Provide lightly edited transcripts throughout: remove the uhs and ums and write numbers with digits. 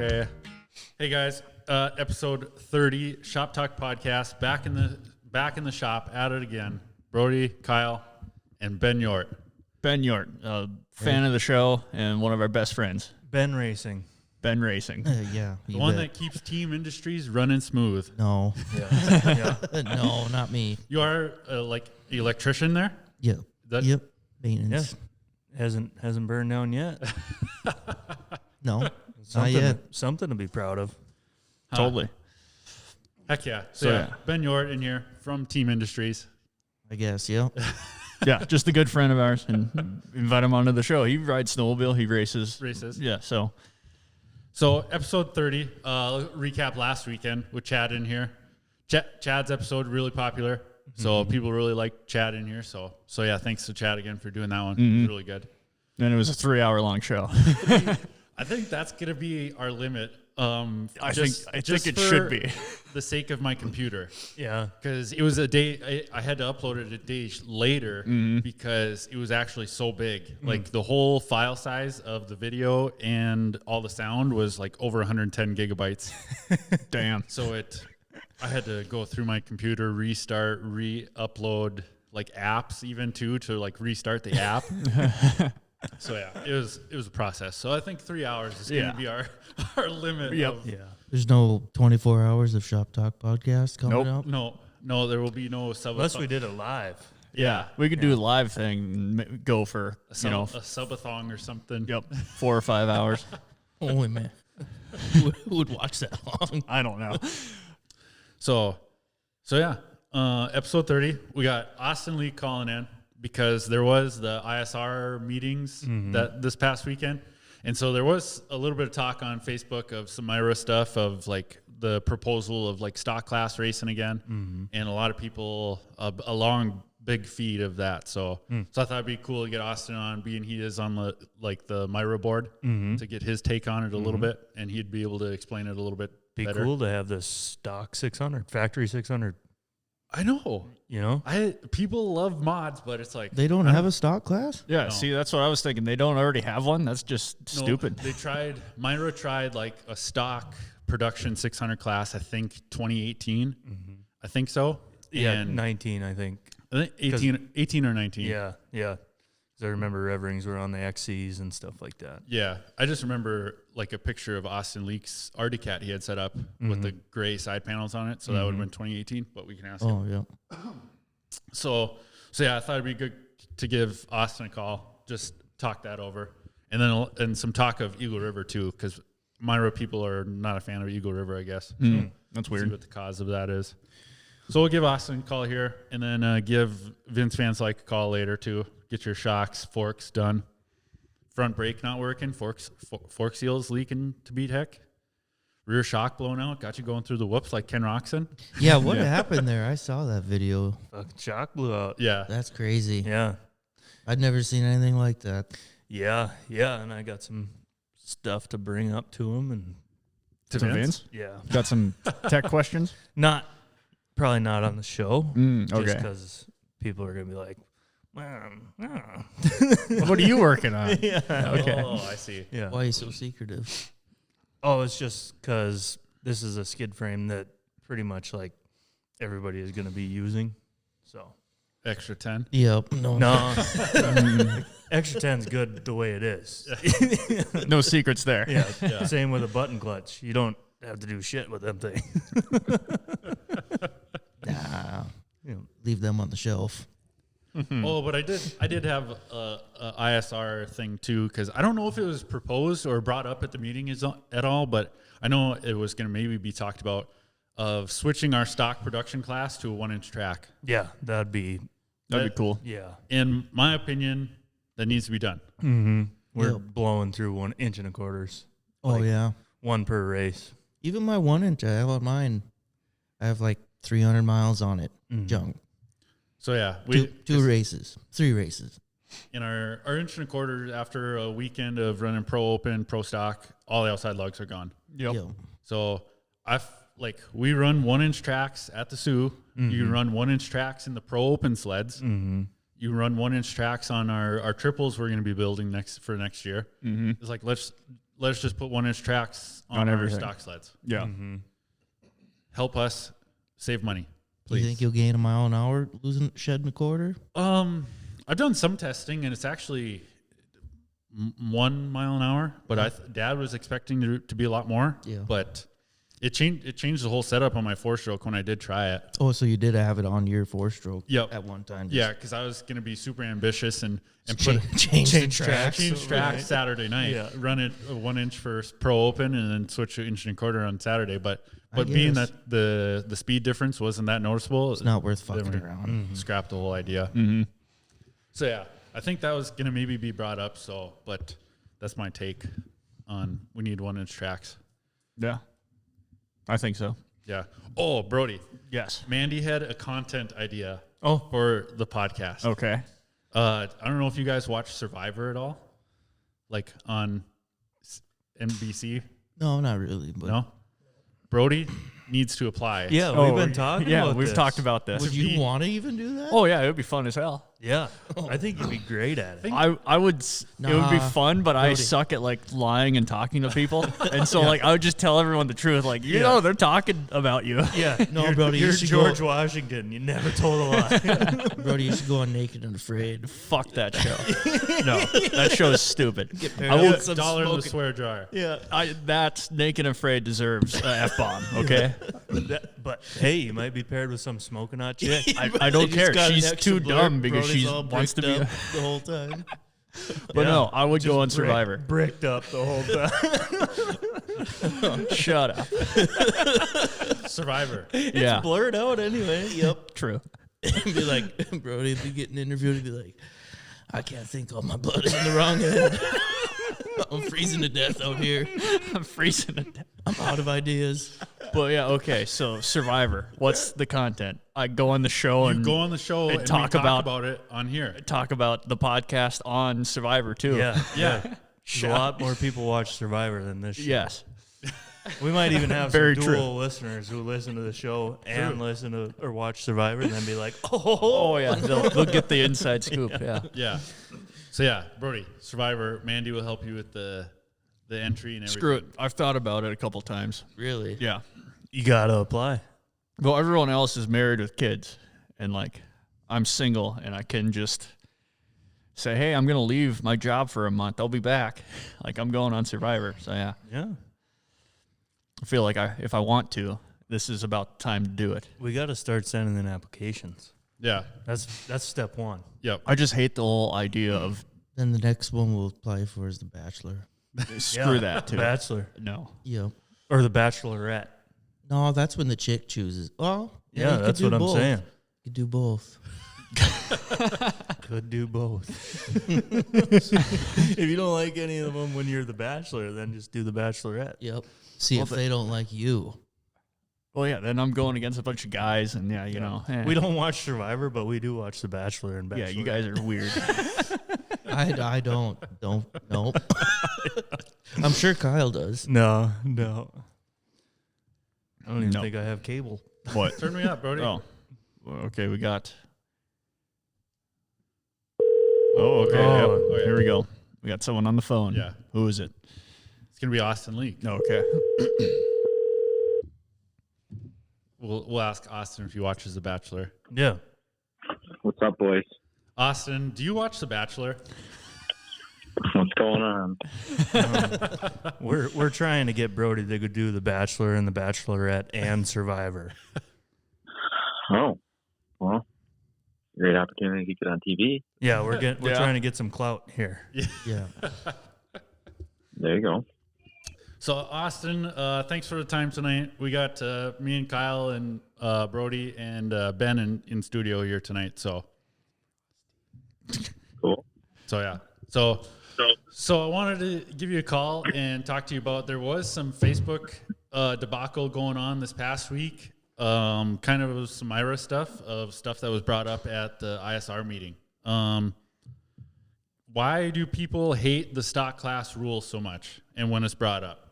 Okay. Hey guys, episode 30, Shop Talk Podcast, back in the shop, at it again. Brody, Kyle, and Ben Hjort. Ben Hjort, fan of the show and one of our best friends. Ben Racing. Ben Racing. Yeah. The one that keeps Team Industries running smooth. No. Yeah. No, not me. You are like the electrician there? Yep. That- Maintenance. Yeah. Hasn't burned down yet. No. Not yet. Something to be proud of. Totally. Heck yeah. So, Yeah, Ben Hjort in here from Team Industries. I guess, yeah. Yeah, just a good friend of ours, and invite him onto the show. He rides snowmobile. He races. Yeah, so episode 30, recap last weekend with Chad in here. Chad's episode really popular, so people really like Chad in here. So yeah, thanks to Chad again for doing that one. It was really good. And it was a 3-hour-long show. I think that's gonna be our limit. I think it should be. The sake of my computer. Yeah. Because it was a day, I had to upload it a day later because it was actually so big. Like the whole file size of the video and all the sound was like over 110 gigabytes. Damn. So I had to go through my computer, restart, re-upload like apps even too, to like restart the app. So yeah, it was a process. So I think 3 hours is going to be our limit. Yep. There's no 24 hours of Shop Talk podcast coming up. No, there will be no sub. Unless we did it live. Yeah, we could do a live thing and go for, a subathon or something. Yep, 4 or 5 hours. Holy man. Who would watch that long? I don't know. So yeah, episode 30, we got Austin Leeck calling in because there was the ISR meetings that this past weekend. And so there was a little bit of talk on Facebook of some MIRA stuff of like the proposal of like stock class racing again. And a lot of people, a long, big feed of that. So I thought it'd be cool to get Austin on, being he is on the MIRA board, to get his take on it a little bit. And he'd be able to explain it a little bit better. Cool to have this stock 600, factory 600. I know. You know? People love mods, but it's like... They don't have a stock class? Yeah, No. see, that's what I was thinking. They don't already have one? That's just stupid. MIRA tried like a stock production 600 class, I think 2018. I think so. Yeah, And 19, I think. I think 18 or 19. Yeah. 'Cause I remember rev rings were on the XCs and stuff like that. Yeah. I just remember like a picture of Austin Leeck's Articat he had set up with the gray side panels on it. So that would have been 2018, but we can ask him. Oh, yeah. So yeah, I thought it'd be good to give Austin a call, just talk that over. And some talk of Eagle River too, because MIRA people are not a fan of Eagle River, I guess. That's See weird. what the cause of that is. So we'll give Austin a call here, and then give Vince VanSlyke a call later too. Get your shocks, forks done. Front brake not working. Fork seals leaking to beat heck. Rear shock blown out. Got you going through the whoops like Ken Roxon. Yeah, what happened there? I saw that video. Fucking shock blew out. Yeah. That's crazy. Yeah. I'd never seen anything like that. Yeah. And I got some stuff to bring up to him. And To Some Vince? Vince? yeah. Got some tech questions? Probably not on the show. Just Okay. because people are going to be like, What are you working on? yeah. Okay. Oh, I see. Yeah. Why are you so secretive? Oh, it's just because this is a skid frame that pretty much like everybody is going to be using. So Extra 10. Yep. no, extra 10's good the way it is. No secrets there. Yeah. Same with a button clutch. You don't have to do shit with them things. Nah. Leave them on the shelf. Oh, but I did have a ISR thing too, because I don't know if it was proposed or brought up at the meeting at all, but I know it was going to maybe be talked about of switching our stock production class to a 1-inch track. Yeah, that'd be cool. Yeah. In my opinion, that needs to be done. We're Yep. blowing through 1 inch and a quarters. Oh, yeah. One per race. Even my 1-inch, I have on mine. I have like 300 miles on it. Junk. So yeah, Two races. 3 races. in our 1 and 1/4 inch after a weekend of running pro open, pro stock, all the outside lugs are gone. Yep. So we run 1-inch tracks at the Sioux. You run 1-inch tracks in the pro open sleds. You run 1-inch tracks on our triples we're going to be building next year. It's like let's just put 1-inch tracks on our everything. stock sleds. Yeah. Mm-hmm. Help us save money, Do you please. think you'll gain a mile an hour shedding a quarter? I've done some testing, and it's actually 1 mile an hour, but Dad was expecting to be a lot more. Yeah. But it changed the whole setup on my 4-stroke when I did try it. Oh, so you did have it on your 4-stroke Yep. at one time? Yeah, because I was gonna be super ambitious and Change the tracks. change tracks Right. Saturday night. Yeah. Run it a 1-inch for pro open, and then switch to 1.25 on Saturday. But I being guess. that the speed difference wasn't that noticeable, It's not worth then fucking we around. scrapped the whole idea. Mm-hmm. So yeah, I think that was gonna maybe be brought up. So, but that's my take on we need 1-inch tracks. Yeah. I think so. Yeah. Oh, Brody, Yes. Mandy had a content idea Oh. for the podcast. Okay. I don't know if you guys watch Survivor at all, like on NBC. No, not really. But No, Brody needs to apply. Yeah, we've been talking Yeah, about we've this. talked about this. would you want to even do that? Oh, yeah, it would be fun as hell. Yeah, I think you'd be great at it. I would. It would be Nah, fun, but I Brody. suck at like lying and talking to people, and so like I would just tell everyone the truth. Like you know, they're talking about you. Yeah, No, you're, Brody, you you're should George go- Washington. You never told a lie. Brody, you should go on Naked and Afraid. Fuck that show. No, that show is stupid. paired I up will. with some $1 in the smoking. swear jar. Yeah, that Naked and Afraid deserves an F-bomb. Okay, But hey, you might be paired with some smoking hot chick. I don't They just care. got an She's extra too blur. dumb because Brody's she all wants to be. bricked up the whole time. But Yeah. no, I would go on Just Survivor. bricked up the whole time. Shut up. Survivor. Yeah, Blurred out anyway. Yep. true. Be like, Brody, be getting interviewed and be like, I can't think. All my blood is in the wrong end. I'm freezing to death out here. I'm freezing to death. I'm out of ideas. But yeah, okay. So Survivor. What's the content? I go on the show You and go on the show and talk we about- about it on here. talk about the podcast on Survivor too. Yeah, Yeah. A lot more people watch Survivor than this show. Yes. We might even have Very some true. dual listeners who listen to the show and listen to or watch Survivor and then be like, Oh yeah, they'll get the inside scoop. Yeah. Yeah. So yeah, Brody, Survivor. Mandy will help you with the entry and everything. Screw it. I've thought about it a couple times. Really? Yeah. you gotta apply. Well, everyone else is married with kids, and like I'm single, and I can just say, "Hey, I'm gonna leave my job for a month. I'll be back." Like I'm going on Survivor. So yeah, Yeah, I feel like if I want to, this is about time to do it. we got to start sending in applications. Yeah. That's step one. Yep. I just hate the whole idea of Then the next one we'll apply for is The Bachelor. screw Yeah, that too. Bachelor No. Yep. or the Bachelorette. No, that's when the chick chooses. Well, Yeah, you could that's do what I'm both. saying. You could do both. Could do both. If you don't like any of them when you're the Bachelor, then just do the Bachelorette. Yep. See if they don't like you. Well, yeah. Then I'm going against a bunch of guys, and yeah, you know, We don't watch Survivor, but we do watch The Bachelor and Bachelorette. Yeah, you guys are weird. I don't. Nope. I'm sure Kyle does. No. I don't even No. think I have cable. What? Turn me up, Brody. Oh, well, okay. We got. Oh, okay. Oh, yep. okay. Here we go. We got someone on the phone. Yeah. Who is it? It's gonna be Austin Leeck. Okay. We'll ask Austin if he watches The Bachelor. Yeah. What's up, boys? Austin, do you watch The Bachelor? What's going on? We're trying to get Brody to go do The Bachelor and The Bachelorette and Survivor. Oh, well, great opportunity to get on TV. Yeah, we're Yeah. trying to get some clout here. Yeah. There you go. So Austin, thanks for the time tonight. We got me and Kyle and Brody and Ben in studio here tonight. So Cool. yeah. So I wanted to give you a call and talk to you about there was some Facebook debacle going on this past week. Kind of some MIRA stuff that was brought up at the ISR meeting. Why do people hate the stock class rule so much and when it's brought up?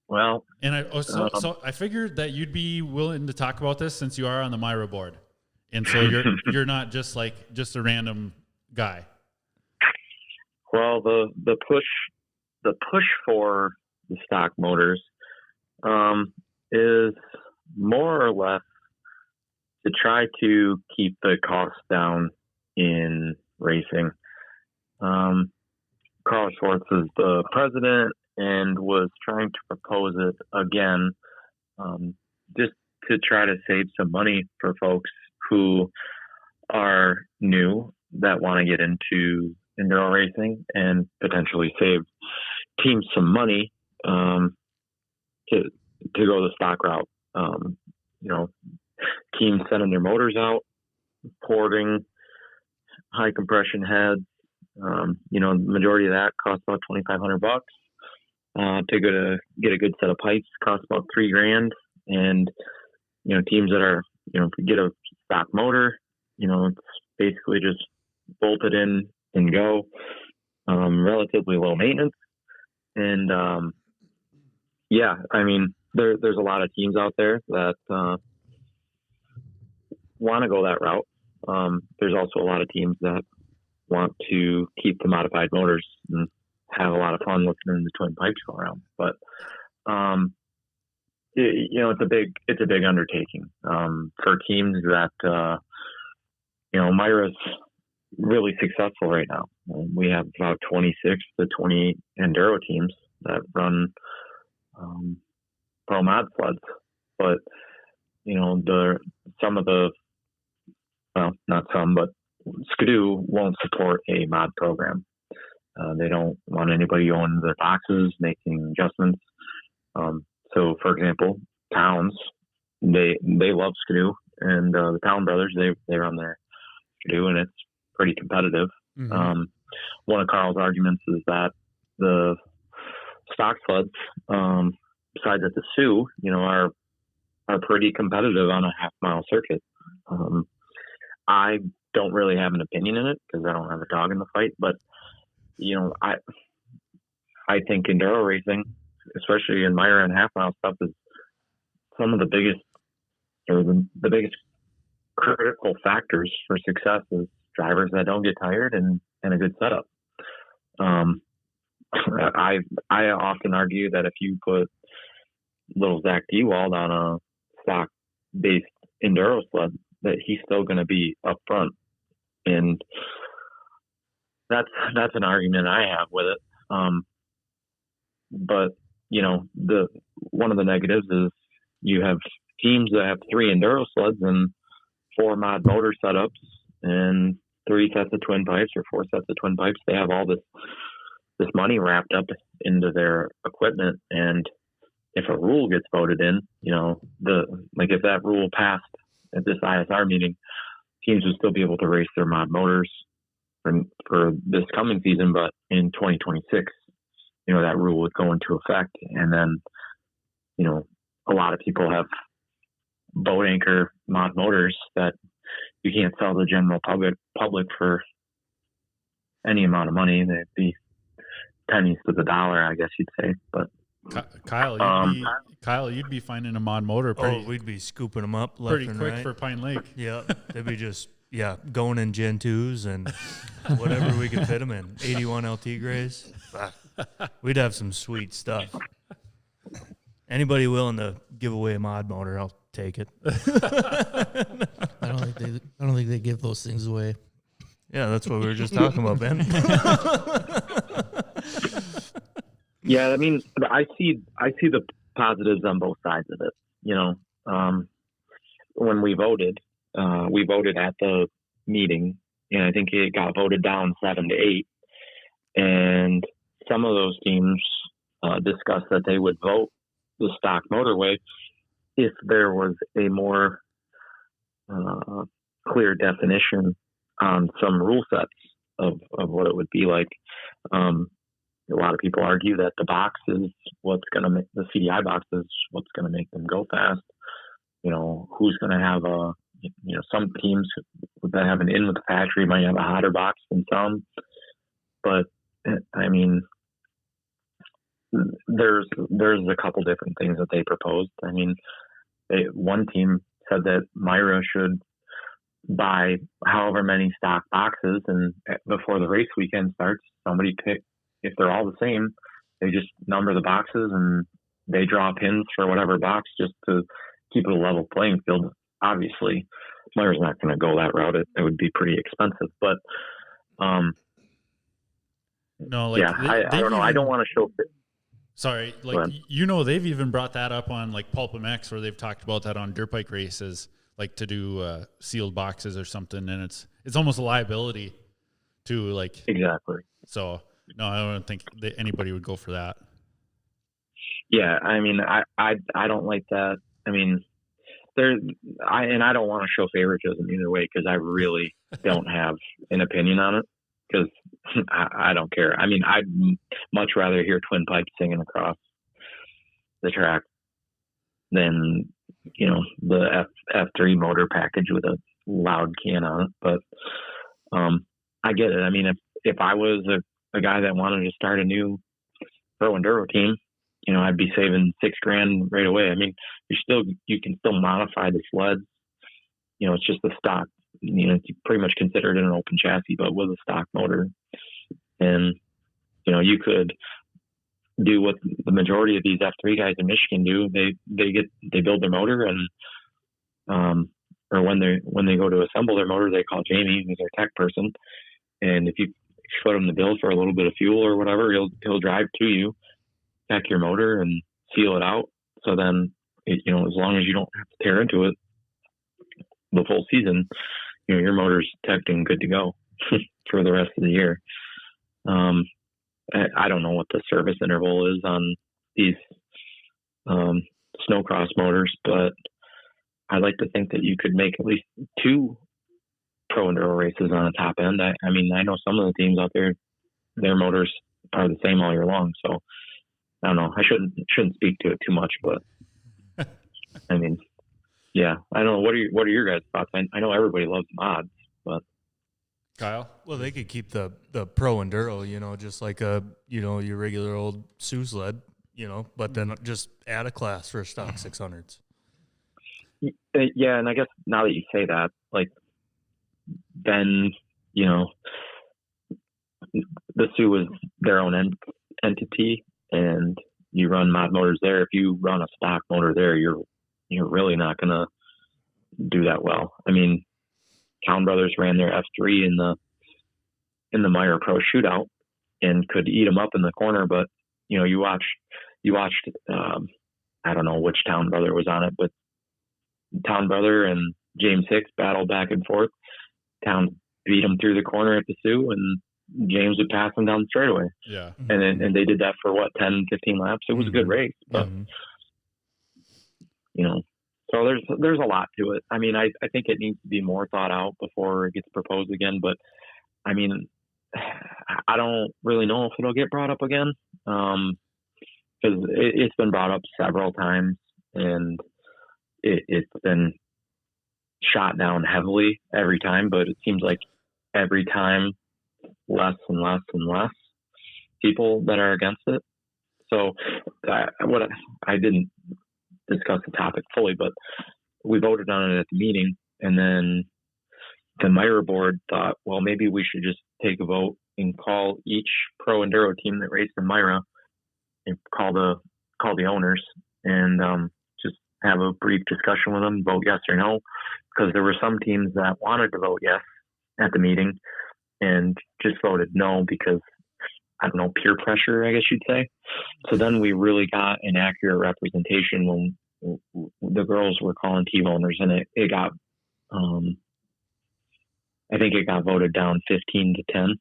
Well, And so I figured that you'd be willing to talk about this since you are on the MIRA board, and so you're not just a random guy. the push the push for the stock motors is more or less to try to keep the costs down in racing. Carl Schwartz is the president and was trying to propose it again, just to try to save some money for folks who are new that want to get into enduro racing and potentially save teams some money to go the stock route. Teams sending their motors out, porting high compression heads. The majority of that costs about $2,500. To get a good set of pipes costs about $3,000. And teams that are get a stock motor, it's basically just bolt it in and go. Relatively low maintenance. And there's a lot of teams out there that want to go that route. There's also a lot of teams that want to keep the modified motors and have a lot of fun listening to the twin pipes go around. But it's a big undertaking for teams that MIRA's really successful right now. We have about 26 to 28 enduro teams that run pro mod sleds, but Skidoo won't support a mod program. They don't want anybody owning their boxes, making adjustments. So, for example, Towns, they love Skidoo, and the Town Brothers, they run their Skidoo, and it's pretty competitive. Mm-hmm. One of Carl's arguments is that the stock sleds, besides at the Sioux, are pretty competitive on a half-mile circuit. I don't really have an opinion in it because I don't have a dog in the fight, but I think enduro racing, especially in MIRA and half-mile stuff, is some of the biggest critical factors for success is drivers that don't get tired and a good setup. I often argue that if you put little Zach Dewald on a stock-based enduro sled, that he's still going to be up front, and that's an argument I have with it. But one of the negatives is you have teams that have 3 enduro sleds and 4 mod motor setups and 3 sets of twin pipes or 4 sets of twin pipes. They have all this money wrapped up into their equipment, and if a rule gets voted in, if that rule passed at this ISR meeting, teams would still be able to race their mod motors for this coming season, but in 2026, that rule would go into effect, and then a lot of people have boat anchor mod motors that you can't sell to the general public for any amount of money. They'd be pennies to the dollar, I guess you'd say. But Kyle, you'd be finding a mod motor we'd be scooping them up left pretty and quick right. for Pine Lake. Yeah, they'd be just going in Gen 2s and whatever we could fit them in. 81 LT grays. We'd have some sweet stuff. Anybody willing to give away a mod motor, I'll take it. I don't think they give those things away. Yeah, that's what we were just talking about, Ben. Yeah, I mean, I see the positives on both sides of it. When we voted at the meeting, and I think it got voted down 7-8, and some of those teams discussed that they would vote the stock motorway if there was a more clear definition on some rule sets of what it would be like. A lot of people argue that the box is what's going to make the CDI box is what's going to make them go fast. Who's going to have some teams that have an in with the factory might have a hotter box than some, but I mean, there's a couple different things that they proposed. I mean, one team said that MIRA should buy however many stock boxes, and before the race weekend starts, somebody pick, if they're all the same, They just number the boxes and they draw pins for whatever box just to keep it a level playing field. Obviously, MIRA's not going to go that route. It would be pretty expensive, but no, like yeah, I don't know. I don't want to show. Sorry, like they've even brought that up on like Pulp MX, where they've talked about that on dirt bike races, like to do sealed boxes or something, and it's almost a liability to like exactly. So no, I don't think anybody would go for that. Yeah, I mean, I don't like that. I mean, I don't want to show favoritism either way because I really don't have an opinion on it because I don't care. I mean, I'd much rather hear twin pipes singing across the track than the F3 motor package with a loud can on it. But I get it. I mean, if I was a guy that wanted to start a new pro enduro team, I'd be saving $6,000 right away. I mean, you can still modify the sleds. It's just the stock. You pretty much consider it an open chassis, but with a stock motor. And you could do what the majority of these F3 guys in Michigan do. They build their motor and or when they go to assemble their motor, they call Jamie, who's their tech person. And if you put him the bill for a little bit of fuel or whatever, he'll drive to you, check your motor and seal it out. So then, as long as you don't have to tear into it the full season, your motor's teched and good to go for the rest of the year. I don't know what the service interval is on these snowcross motors, but I'd like to think that you could make at least 2 pro enduro races on the top end. I mean, I know some of the teams out there, their motors are the same all year long. So I don't know. I shouldn't speak to it too much, but I mean, yeah, I don't know. What are your guys' thoughts? I know everybody loves mods, but Kyle? Well, they could keep the pro enduro, just like your regular old Sioux sled, but then just add a class for stock 600s. Yeah, and I guess now that you say that, like, then the Sioux is their own entity, and you run mod motors there. If you run a stock motor there, you're really not going to do that well. I mean, Town Brothers ran their F3 in the MIRA Pro Shootout and could eat them up in the corner, but you watched I don't know which Town Brother was on it, but Town Brother and James Hicks battled back and forth. Town beat him through the corner at the Sioux, and James would pass him down the straightaway. Yeah. And they did that for 10, 15 laps. It was a good race, but so there's a lot to it. I mean, I think it needs to be more thought out before it gets proposed again, but I mean, I don't really know if it'll get brought up again. Cause it's been brought up several times and it's been shot down heavily every time, but it seems like every time less and less and less people that are against it. So I didn't discuss the topic fully, but we voted on it at the meeting, and then the MIRA board thought, well, maybe we should just take a vote and call each pro enduro team that raced in MIRA and call the owners and just have a brief discussion with them, vote yes or no, because there were some teams that wanted to vote yes at the meeting and just voted no because, I don't know, peer pressure, I guess you'd say. So then we really got an accurate representation when the girls were calling team owners, and it got, I think it got voted down 15-10.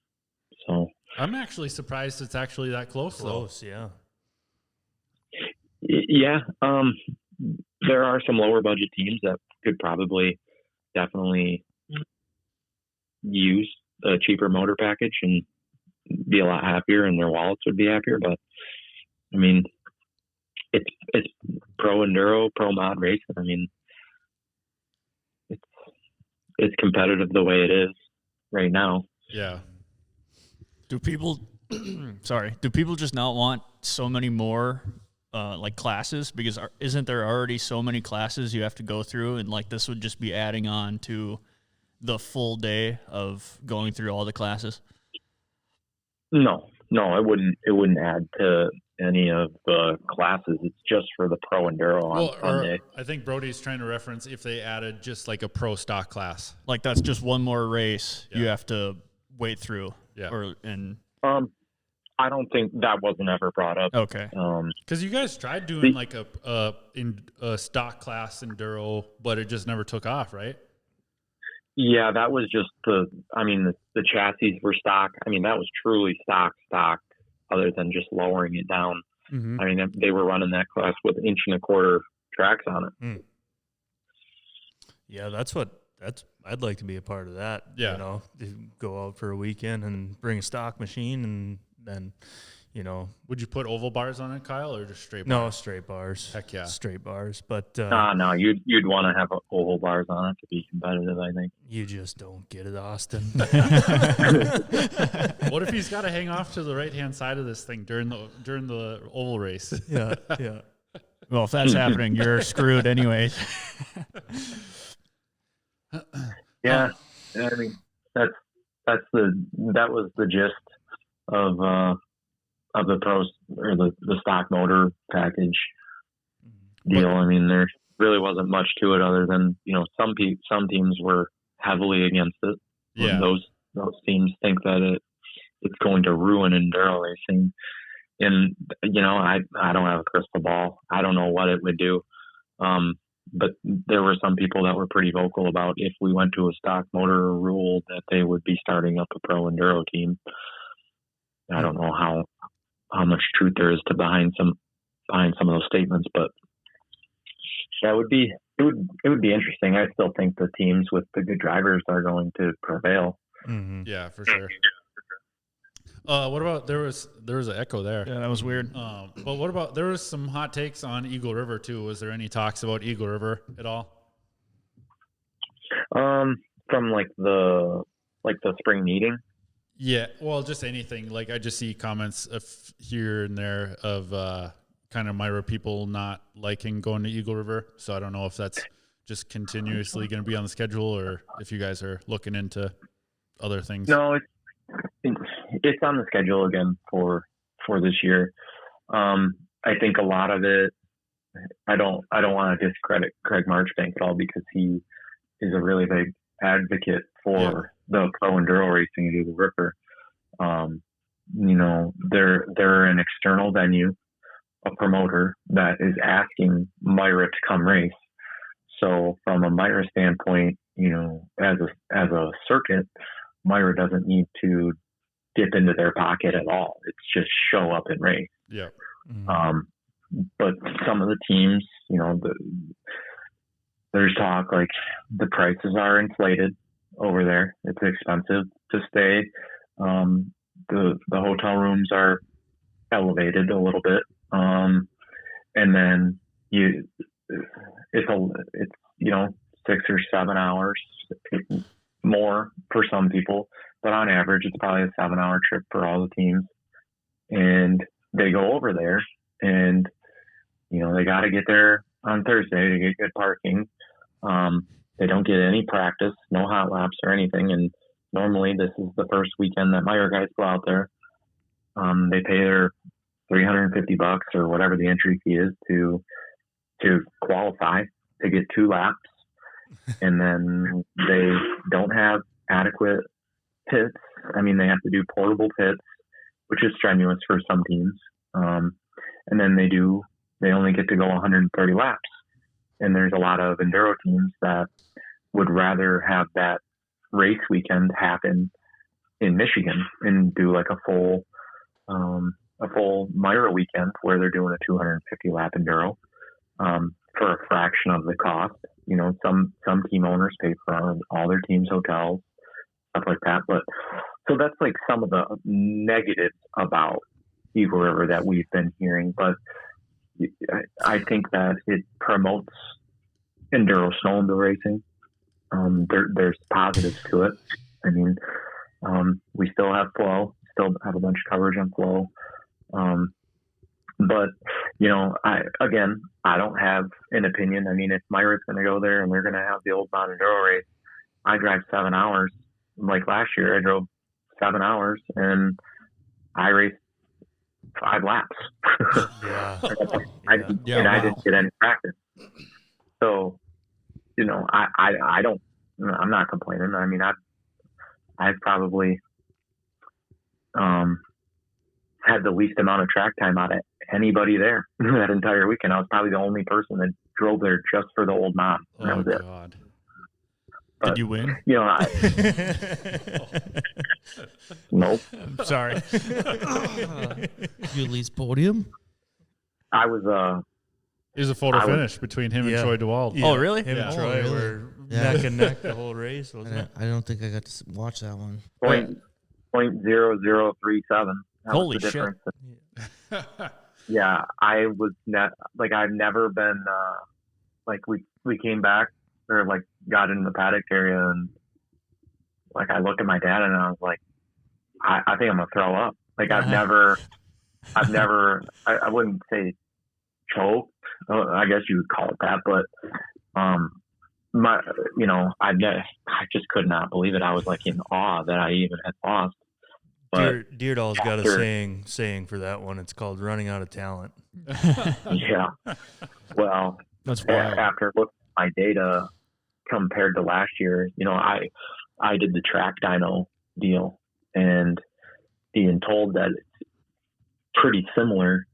So I'm actually surprised it's actually that close. Yeah. Yeah. There are some lower budget teams that could probably definitely use a cheaper motor package and be a lot happier, and their wallets would be happier. But I mean, it's pro enduro, pro mod racing. I mean, it's competitive the way it is right now. Yeah. Do people just not want so many more like classes? Because isn't there already so many classes you have to go through, and like this would just be adding on to the full day of going through all the classes? No, it wouldn't add to any of the classes. It's just for the pro enduro on Sunday. I think Brody's trying to reference if they added just like a pro stock class. Like that's just one more race you have to wait through. Yeah. I don't think that wasn't ever brought up. Okay. Because you guys tried doing like a stock class enduro, but it just never took off, right? Yeah, that was just the chassis were stock. I mean, that was truly stock, other than just lowering it down. Mm-hmm. I mean, they were running that class with 1.25 inch tracks on it. Yeah, I'd like to be a part of that. Yeah. You know, go out for a weekend and bring a stock machine, and then, you know. Would you put oval bars on it, Kyle, or just straight No, bars? straight bars. Heck yeah. Straight bars. But No, you'd want to have oval bars on it to be competitive, I think. You just don't get it, Austin. What if he's got to hang off to the right-hand side of this thing during the oval race? Yeah. Well, if that's happening, you're screwed anyways. Yeah, I mean that was the gist of the pros or the stock motor package deal. I mean, there really wasn't much to it other than, you know, some teams were heavily against it. Yeah, those teams think that it's going to ruin enduro racing, and you know, I don't have a crystal ball. I don't know what it would do. But there were some people that were pretty vocal about if we went to a stock motor rule that they would be starting up a pro enduro team. I don't know how much truth there is behind some of those statements, but it would be interesting. I still think the teams with the good drivers are going to prevail. Mm-hmm. Yeah, for sure. What about there was an echo there? Yeah, that was weird. But what about there was some hot takes on Eagle River too? Was there any talks about Eagle River at all? From like the spring meeting. Yeah, well, just anything. Like I just see comments here and there of kind of MIRA people not liking going to Eagle River. So I don't know if that's just continuously going to be on the schedule or if you guys are looking into other things. No, it's on the schedule again for this year. I think a lot of it, I don't want to discredit Craig Marchbank at all because he is a really big advocate for the pro enduro racing at Eagle River. You know, they're an external venue, a promoter that is asking MIRA to come race. So from a MIRA standpoint, you know, as a circuit, MIRA doesn't need to dip into their pocket at all. It's just show up and race. Yeah. Mm-hmm. But some of the teams, you know, there's talk like the prices are inflated over there. It's expensive to stay. The hotel rooms are elevated a little bit. And then it's you know, 6 or 7 hours more for some people, but on average it's probably a 7-hour trip for all the teams. And they go over there and, you know, they got to get there on Thursday to get good parking. They don't get any practice, no hot laps or anything. And normally this is the first weekend that MIRA guys go out there. They pay their $350 or whatever the entry fee is to qualify to get 2 laps. And then they don't have adequate pits. I mean, they have to do portable pits, which is strenuous for some teams. And then they only get to go 130 laps. And there's a lot of enduro teams that would rather have that race weekend happen in Michigan and do like a full MIRA weekend where they're doing a 250 lap enduro for a fraction of the cost. You know, some team owners pay for all their teams' hotels, stuff like that. But so that's like some of the negatives about Eagle River that we've been hearing. But I think that it promotes enduro snowmobile racing. There's positives to it. I mean, we still have flow, still have a bunch of coverage on flow. But, you know, I don't have an opinion. I mean, if MIRA's going to go there and they're going to have the old Mount Enduro race, I drive 7 hours. Like last year, I drove 7 hours and I raced 5 laps. Yeah. I Yeah, didn't get any practice. So, I don't. I'm not complaining. I mean, I've probably had the least amount of track time out of anybody there that entire weekend. I was probably the only person that drove there just for the old mom. And that was it. God. But, Did you win? Nope. I'm sorry. You at least podium? I was It was a photo finish between him and Yeah. Troy DeWald. Oh, really? Him and Yeah. Troy really? were Yeah. neck and neck the whole race, wasn't it? I don't think I got to watch that one. .0037. Holy the shit. difference. Yeah, I was I've never been we came back or got into the paddock area and I looked at my dad and I was like, I think I'm gonna throw up. I've never I wouldn't say choked. I guess you would call it that, but I just could not believe it. I was in awe that I even had lost. But Dyrdahl's got a saying for that one. It's called running out of talent. yeah, well, That's wild. after looking at my data compared to last year, I did the track dyno deal and being told that it's pretty similar.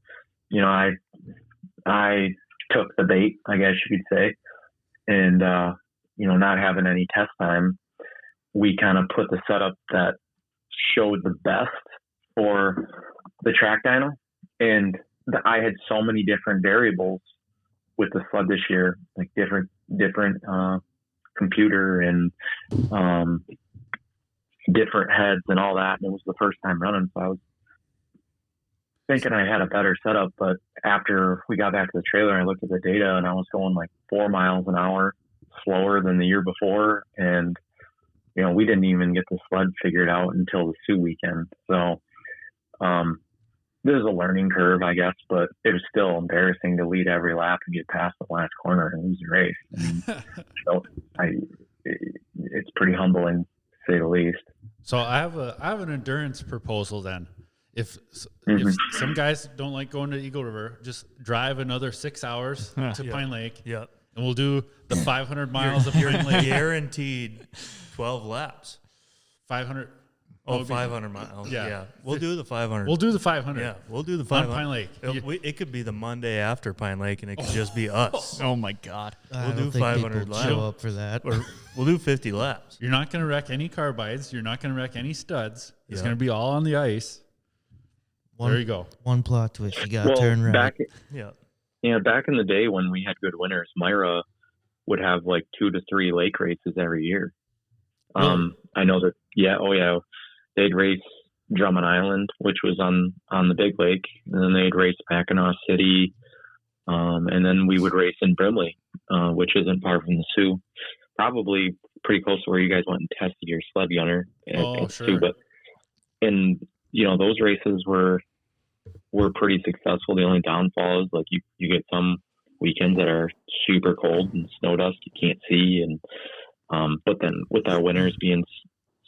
I took the bait, I guess you could say, and not having any test time, we kind of put the setup that showed the best for the track dyno, and I had so many different variables with the sled this year, different computer and different heads and all that, and it was the first time running, so I was thinking I had a better setup. But after we got back to the trailer, I looked at the data and I was going 4 miles an hour slower than the year before, and we didn't even get the sled figured out until the Sioux weekend. So there's a learning curve, I guess, but it was still embarrassing to lead every lap and get past the last corner and lose the race. And, it's pretty humbling, to say the least. So I have an endurance proposal then. If some guys don't like going to Eagle River, just drive another 6 hours to Pine Lake. Yep. And we'll do the 500 miles of Pine Lake. Guaranteed 12 laps. 500. Oh, 500 miles. Yeah. Yeah. We'll do the 500. We'll do the 500. Yeah, we'll do the On 500. Pine Lake. It could be the Monday after Pine Lake, and it could just be us. Oh, my God. I We'll don't do think 500 people laps. show up for that. Or we'll do 50 laps. You're not going to wreck any carbides. You're not going to wreck any studs. It's Yeah. going to be all on the ice. There you go. One plot twist. You got to turn right. Back in the day when we had good winners, MIRA would have 2 to 3 lake races every year. I know that. They'd race Drummond Island, which was on the big lake, and then they'd race Mackinac City, and then we would race in Brimley, which isn't far from the Sioux, probably pretty close to where you guys went and tested your sled gunner at Sure. Sioux. But those races were pretty successful. The only downfall is you get some weekends that are super cold and snow dust you can't see, and but then with our winters being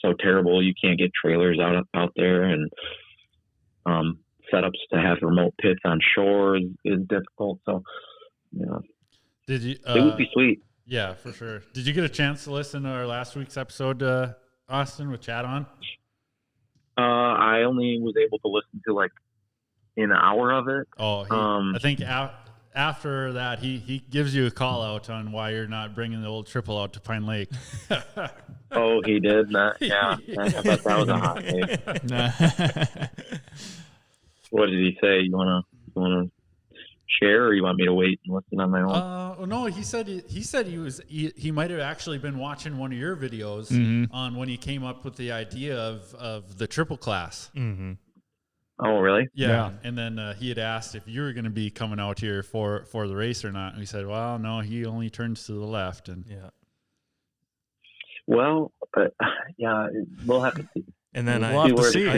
so terrible, you can't get trailers out there, and setups to have remote pits on shore is difficult. So Did you? it would be sweet. Yeah, for sure. Did you get a chance to listen to our last week's episode, Austin, with Chad on? I only was able to listen to an hour of it. Oh, I think after that, he gives you a call out on why you're not bringing the old triple out to Pine Lake. Oh, he did. Yeah, I bet that was a hot take. What did he say? You wanna share, or you want me to wait and listen on my own? No, he said he might have actually been watching one of your videos on when he came up with the idea of the triple class. Mm-hmm. Oh, really? Yeah. And then he had asked if you were going to be coming out here for the race or not. And he said, well, no, he only turns to the left. And Yeah. Well, we'll have to see. And then We'll have to see.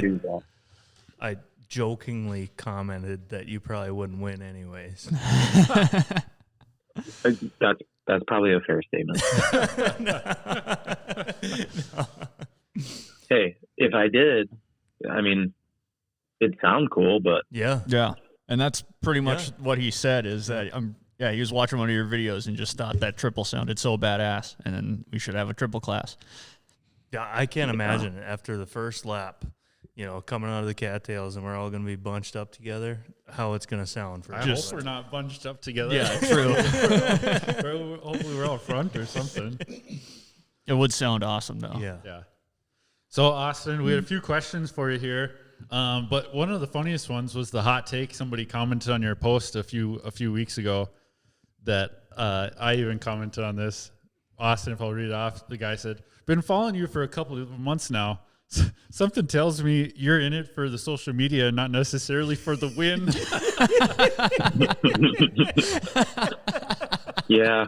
I jokingly commented that you probably wouldn't win anyways. That's probably a fair statement. No. Hey, if I did, I mean, it sound cool, but Yeah. Yeah. And that's pretty much what he said is that, he was watching one of your videos and just thought that triple sounded so badass, and then we should have a triple class. Yeah, I can't imagine after the first lap, coming out of the cattails and we're all going to be bunched up together, how it's going to sound. I hope we're not bunched up together. Yeah, true. Hopefully we're out front or something. It would sound awesome, though. Yeah. So, Austin, we had a few questions for you here. But one of the funniest ones was the hot take. Somebody commented on your post a few weeks ago that I even commented on this. Austin, if I'll read it off, the guy said, "Been following you for a couple of months now. Something tells me you're in it for the social media, not necessarily for the win." yeah,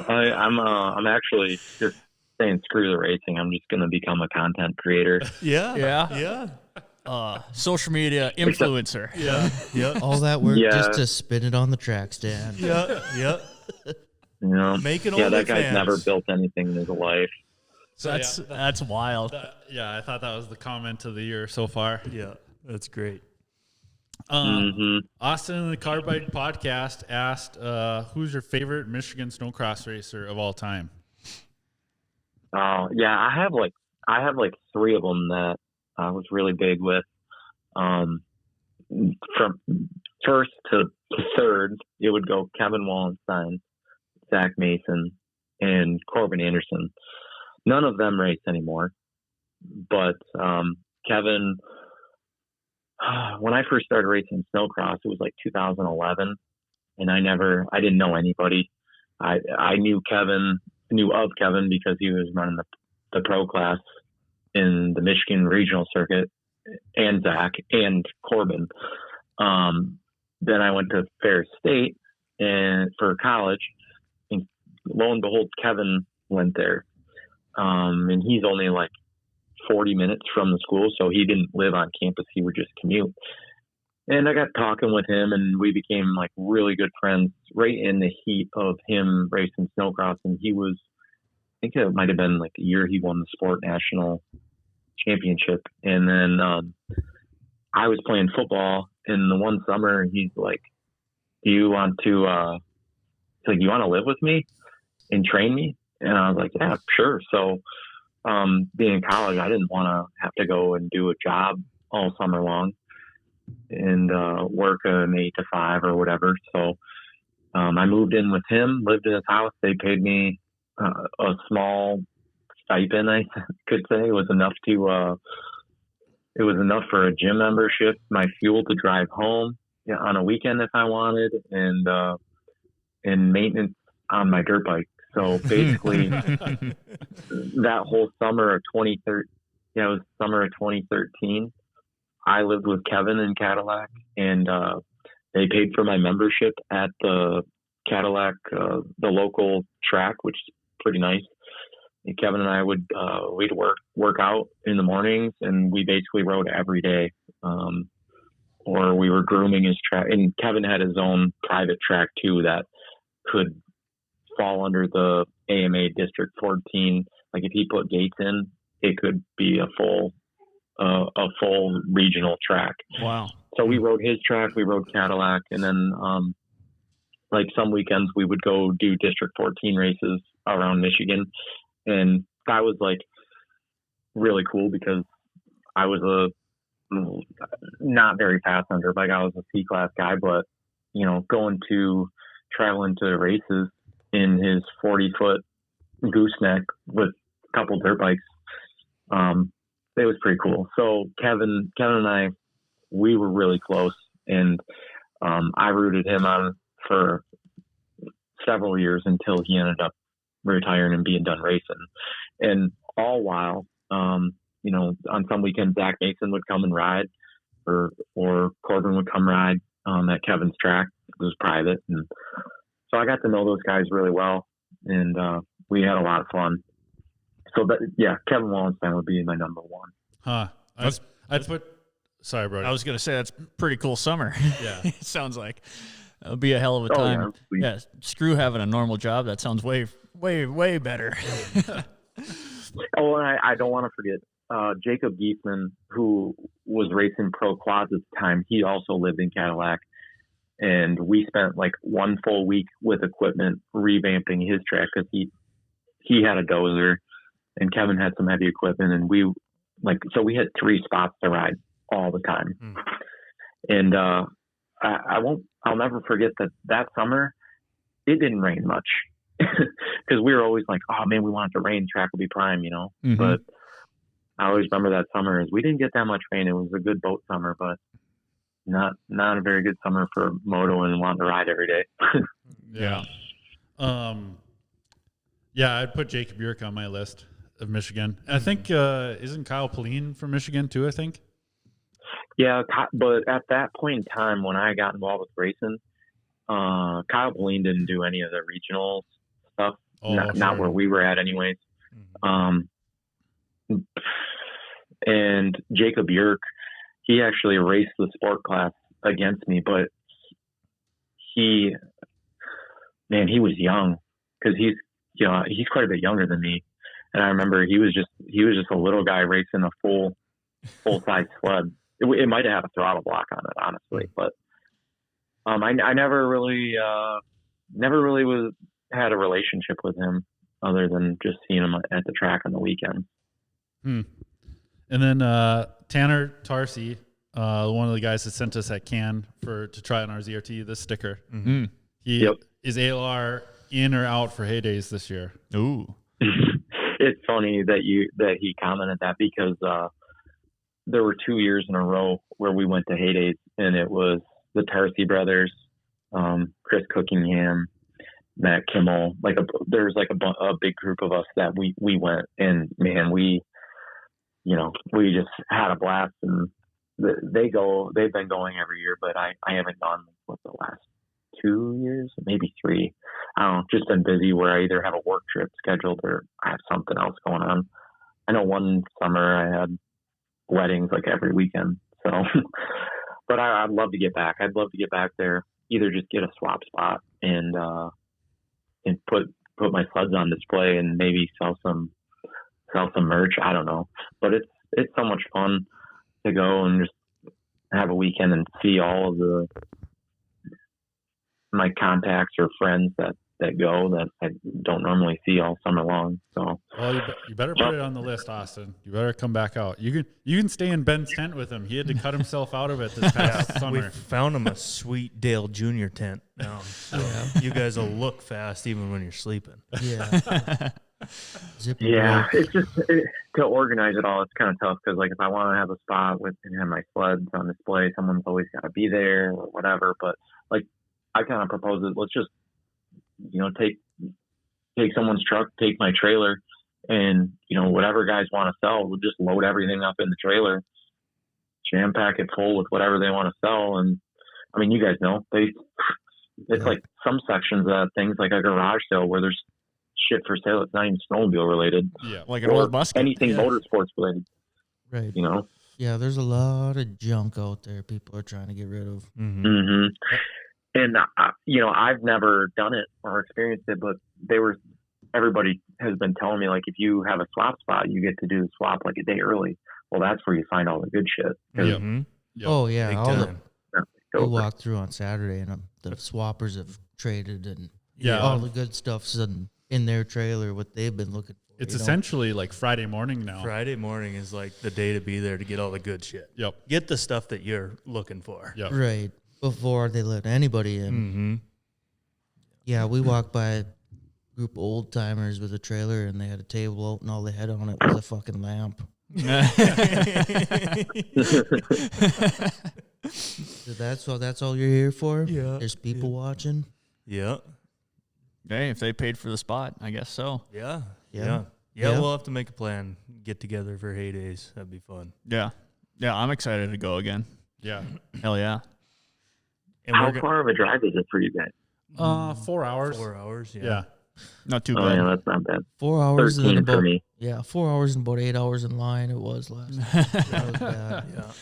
I'm actually just saying screw the racing. I'm just going to become a content creator. Yeah. Social media influencer. Yeah. All that work Yeah. just to spin it on the track stand. Yeah. Making all that the guy's fans. never built anything in his life. So That's wild. I thought that was the comment of the year so far. Yeah, that's great. Austin in the Carbide podcast asked, "Who's your favorite Michigan snowcross racer of all time?" Oh, yeah, I have like three of them that I was really big with. From first to third, it would go Kevin Wallenstein, Zach Mason, and Corbin Anderson. None of them race anymore, but Kevin, when I first started racing snowcross, it was like 2011, and I didn't know anybody. I knew of Kevin because he was running the pro class in the Michigan regional circuit, and Zach and Corbin. Then I went to Ferris State and for college, and lo and behold, Kevin went there. And he's only like 40 minutes from the school, so he didn't live on campus. He would just commute. And I got talking with him, and we became like really good friends right in the heat of him racing snowcross. And he was, I think it might have been like the year he won the sport national championship. And then I was playing football, and the one summer he's like, "Do you want to live with me and train me?" And I was like, "Yeah, sure." So being in college, I didn't want to have to go and do a job all summer long and work an 8 to 5 or whatever. So I moved in with him, lived in his house. They paid me a small stipend, I could say. It was enough for a gym membership, my fuel to drive home on a weekend if I wanted, and maintenance on my dirt bike. So basically, that whole summer of 2013, I lived with Kevin in Cadillac, and they paid for my membership at the Cadillac, the local track, which is pretty nice. And Kevin and I we'd work out in the mornings, and we basically rode every day, or we were grooming his track. And Kevin had his own private track too that could fall under the AMA District 14. Like if he put gates in, it could be a full regional track. Wow. So we rode his track, we rode Cadillac, and then like some weekends we would go do District 14 races around Michigan. And that was like really cool because I was a not very fast on dirt bike. I was a C-class guy, but traveling to races in his 40-foot gooseneck with a couple dirt bikes, it was pretty cool. So Kevin and I, we were really close, and I rooted him on for several years until he ended up retiring and being done racing. And all while, on some weekends, Zach Mason would come and ride, or Corbin would come ride at Kevin's track. It was private. And so I got to know those guys really well, and we had a lot of fun. So Kevin Wallenstein would be my number one. Huh. Sorry, bro. I was going to say, that's pretty cool summer. Yeah. It sounds like it'll be a hell of a time. Yeah. Screw having a normal job. That sounds way, way, way better. Oh, and I don't want to forget Jacob Geisman, who was racing pro quads at the time. He also lived in Cadillac, and we spent like one full week with equipment revamping his track because he had a dozer, and Kevin had some heavy equipment, and we had 3 spots to ride all the time. And I'll never forget that summer it didn't rain much because we were always like, oh man, we want it to rain, track will be prime, But I always remember that summer is we didn't get that much rain. It was a good boat summer, but not a very good summer for moto and wanting to ride every day. Yeah. Yeah, I'd put Jacob Bjork on my list of Michigan. I think isn't Kyle Pauline from Michigan too, I think? Yeah, but at that point in time when I got involved with racing, Kyle Pauline didn't do any of the regional stuff. Not where we were at anyways. And Jacob Bjork, he actually raced the sport class against me, but he was young because he's quite a bit younger than me. And I remember he was just a little guy racing a full size sled. It might have had a throttle block on it, honestly, but I never really had a relationship with him other than just seeing him at the track on the weekend. And then Tanner Tarsi, one of the guys that sent us at Cannes to try on our ZRT, the sticker. He is ALR in or out for Heydays this year. Ooh. It's funny that he commented that because there were 2 years in a row where we went to Heydays, and it was the Tarsi brothers, Chris Cookingham, Matt Kimmel. There's a big group of us that we went, and man, we just had a blast. And they've been going every year, but I haven't gone the last 2 years, maybe 3. I don't know, just been busy where I either have a work trip scheduled or I have something else going on. I know one summer I had weddings like every weekend. So, but I'd love to get back. I'd love to get back there, either just get a swap spot and put my sleds on display and maybe sell some merch. I don't know, but it's so much fun to go and just have a weekend and see all of my contacts or friends that go that I don't normally see all summer long. So, well, you better put it on the list, Austin. You better come back out. You can stay in Ben's tent with him. He had to cut himself out of it this past summer. We found him a sweet Dale Jr. tent now. So you guys will look fast even when you're sleeping. Yeah. Yeah, it's just to organize it all. It's kind of tough because if I want to have a spot and have my sleds on display, someone's always got to be there or whatever. But I kind of propose it. Let's just take someone's truck, take my trailer, and whatever guys want to sell, we'll just load everything up in the trailer, jam pack it full with whatever they want to sell. And I mean, you guys know it's like some sections of things like a garage sale where there's shit for sale. It's not even snowmobile related. Yeah, like an old musket. Anything motorsports related. Right. Yeah, there's a lot of junk out there people are trying to get rid of. Mm-hmm. And I've never done it or experienced it, but everybody has been telling me if you have a swap spot, you get to do the swap a day early. Well, that's where you find all the good shit. Yep. Oh yeah, all we we walked through on Saturday, and the swappers have traded, and all the good stuff's in their trailer. What they've been looking for. It's essentially like Friday morning now. Friday morning is the day to be there to get all the good shit. Yep. Get the stuff that you're looking for. Yep. Right. Before they let anybody in. Mm-hmm. Yeah, we walked by a group of old timers with a trailer, and they had a table out, and all they had on it was a fucking lamp. So that's all you're here for? Yeah. There's people watching? Yeah. Hey, if they paid for the spot, I guess so. Yeah. Yeah. We'll have to make a plan, get together for Heydays. That'd be fun. Yeah. Yeah, I'm excited to go again. Yeah. Hell yeah. And how far of a drive is it for you guys? 4 hours. 4 hours, Yeah. Not too Oh, bad. yeah, that's not bad. 4 hours and 13 for about me. 4 hours and about 8 hours in line. It was last. That was bad. Yeah.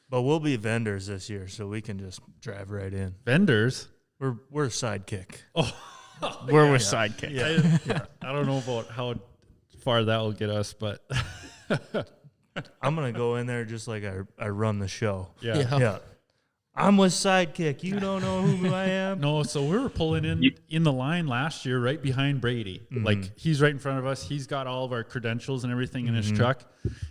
But we'll be vendors this year, so we can just drive right in. Vendors. We're sidekick. Oh, We're with Sidekick. Yeah. I don't know about how far that will get us, but I'm going to go in there just like I run the show. yeah. I'm with Sidekick. You don't know who I am? No, so we were pulling in the line last year right behind Brady. Like, he's right in front of us. He's got all of our credentials and everything in his truck.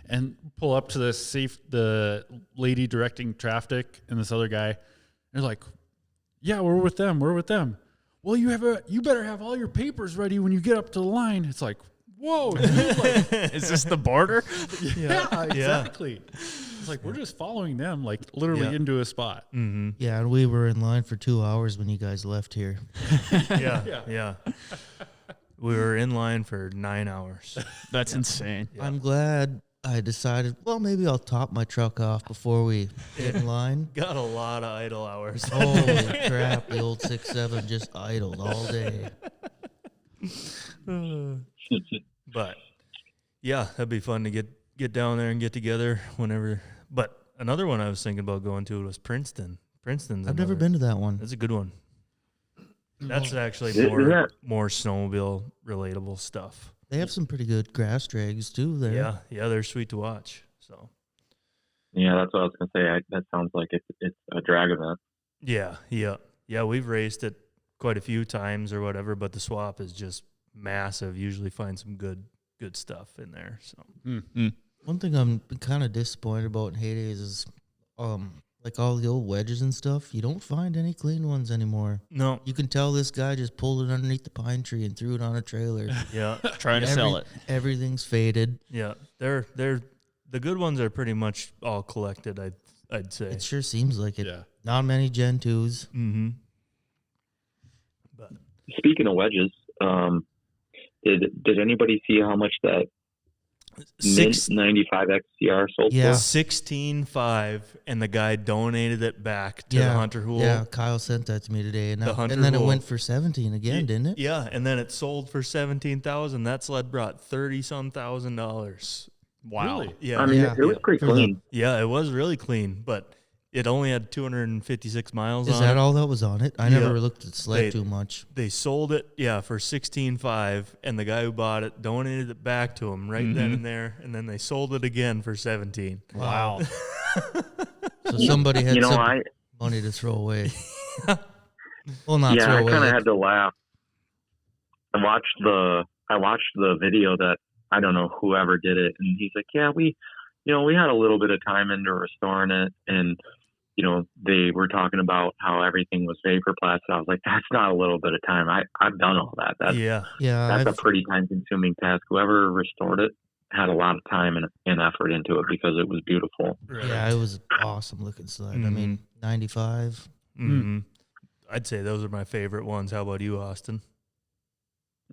And pull up to the lady directing traffic and this other guy. They're like, yeah, we're with them. Well, you better have all your papers ready when you get up to the line. It's like, whoa, dude, like, Is this the border? yeah, exactly. It's like, we're just following them, like, literally into a spot. Yeah, and we were in line for 2 hours when you guys left here. Yeah. We were in line for 9 hours. That's insane. I'm glad I decided, well, maybe I'll top my truck off before we get in line. Got a lot of idle hours. Holy crap, the old 6.7 just idled all day. But yeah, that'd be fun to get down there and get together whenever. But another one I was thinking about going to was Princeton. I've never been to that one. That's a good one. That's actually more snowmobile relatable stuff. They have some pretty good grass drags too there. Yeah, they're sweet to watch. So Yeah, that's what I was gonna say. That sounds like it's a drag event. Yeah. We've raced it quite a few times or whatever, but the swap is just massive. Usually find some good stuff in there. So One thing I'm kind of disappointed about in heydays is, like all the old wedges and stuff. You don't find any clean ones anymore. no, You can tell this guy just pulled it underneath the pine tree and threw it on a trailer. yeah, Trying to sell it. Everything's faded. yeah. They're the good ones are pretty much all collected. I'd say. It sure seems like it. Yeah. Not many Gen 2s. Mm-hmm. But Speaking of wedges, did anybody see how much that Mint 95 XCR sold Yeah. for? 16.5, and the guy donated it back to the Hunter Hool. Yeah, Kyle sent that to me today. And, The Hunter then it Hool. went for 17 again, didn't it? Yeah, and then it sold for $17,000. That sled brought $30-some thousand. Wow. Really? Yeah, I mean, Yeah. it was pretty For the- clean. yeah, it was really clean, but it only had 256 miles Is on that it. all that was on it? I Yeah. never looked at sled They- too much. They sold it, for 16.5, and the guy who bought it donated it back to him right then and there, and then they sold it again for 17. Wow. So somebody had You know, some money to throw away. Well, not yeah, throw I away. kind of like- had to laugh. I watched the video that I don't know whoever did it, and he's like, "Yeah, we had a little bit of time into restoring it, and they were talking about how everything was vapor plastic." I was like, "That's not a little bit of time. I've done all that. That's Yeah, that's a I've- pretty time consuming task. Whoever restored it had a lot of time and effort into it because it was beautiful." right. yeah, it was an awesome looking sled. I mean, 95. Mm-hmm. I'd say those are my favorite ones. How about you, Austin?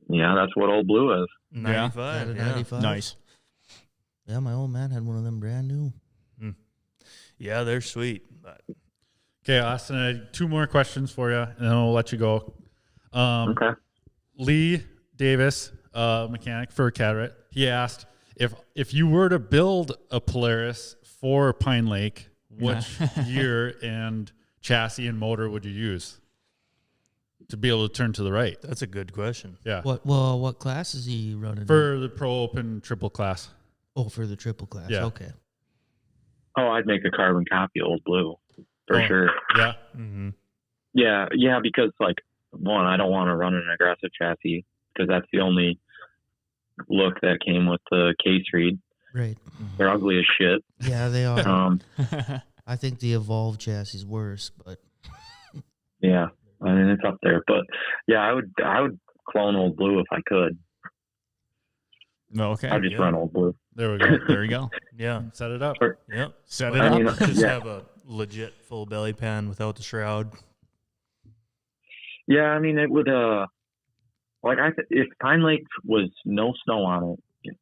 Yeah, that's what Old Blue is. 95. Had a Yeah. 95. Nice. Yeah, my old man had one of them brand new. Yeah, they're sweet. But Okay, Austin, I had 2 more questions for you, and then I'll let you go. Okay. Lee Davis, mechanic for Cataract, he asked if you were to build a Polaris for Pine Lake, which gear and chassis and motor would you use to be able to turn to the right? that's a good question. Yeah, What class is he running? for the Pro Open triple class. for the triple class. Yeah. Okay. Oh, I'd make a carbon copy of Old Blue for sure. Yeah, Mm-hmm. Yeah, because one, I don't want to run an aggressive chassis because that's the only look that came with the case read. Right. They're ugly as shit. Yeah, they are. Um, I think the Evolve chassis is worse, but yeah, I mean it's up there. But yeah, I would clone Old Blue if I could. Okay. I'd just run Old Blue. there we go. There you go. Yeah. Set it up. Yep. Set But it I up. mean, just yeah. have a legit full belly pan without the shroud. Yeah, I mean it would. If Pine Lake was no snow on it,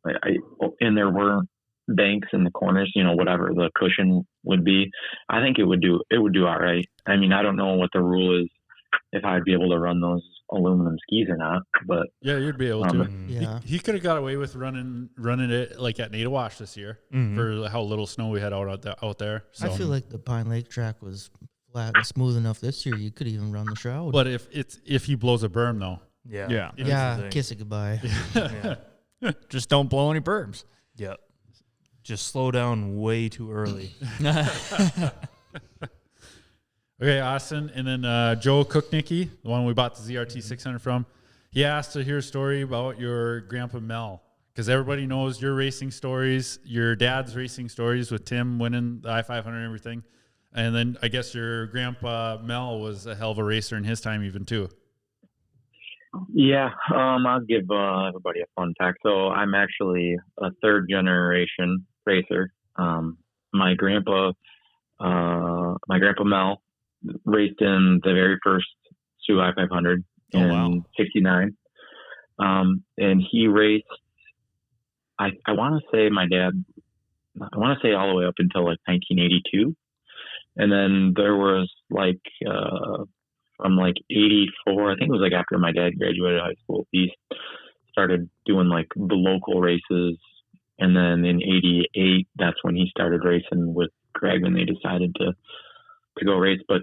and there were banks in the corners, whatever the cushion would be, I think it would do all right. I mean, I don't know what the rule is if I'd be able to run those aluminum skis or not, but Yeah, you'd be able to. yeah. He could have got away with running it like at Nadawash this year for how little snow we had out there. So. I feel like the Pine Lake track was flat and smooth enough this year. You could even run the shroud. But if he blows a berm though, Yeah. Yeah. That's the yeah, thing. kiss it goodbye. Yeah. Just don't blow any berms. Yep. Just slow down way too early. Okay, Austin. And then Joe Cooknicki, the one we bought the ZRT 600 from, he asked to hear a story about your grandpa Mel. Because everybody knows your racing stories, your dad's racing stories with Tim winning the I-500 and everything. And then I guess your grandpa Mel was a hell of a racer in his time even too. Yeah, I'll give everybody a fun fact. So I'm actually a third generation racer. My grandpa Mel raced in the very first Sioux I-500 in '69, and he raced. I want to say all the way up until like 1982, and then there was like from like 84, I think it was like after my dad graduated high school, he started doing like the local races. And then in 88, that's when he started racing with Greg and they decided to go race. But,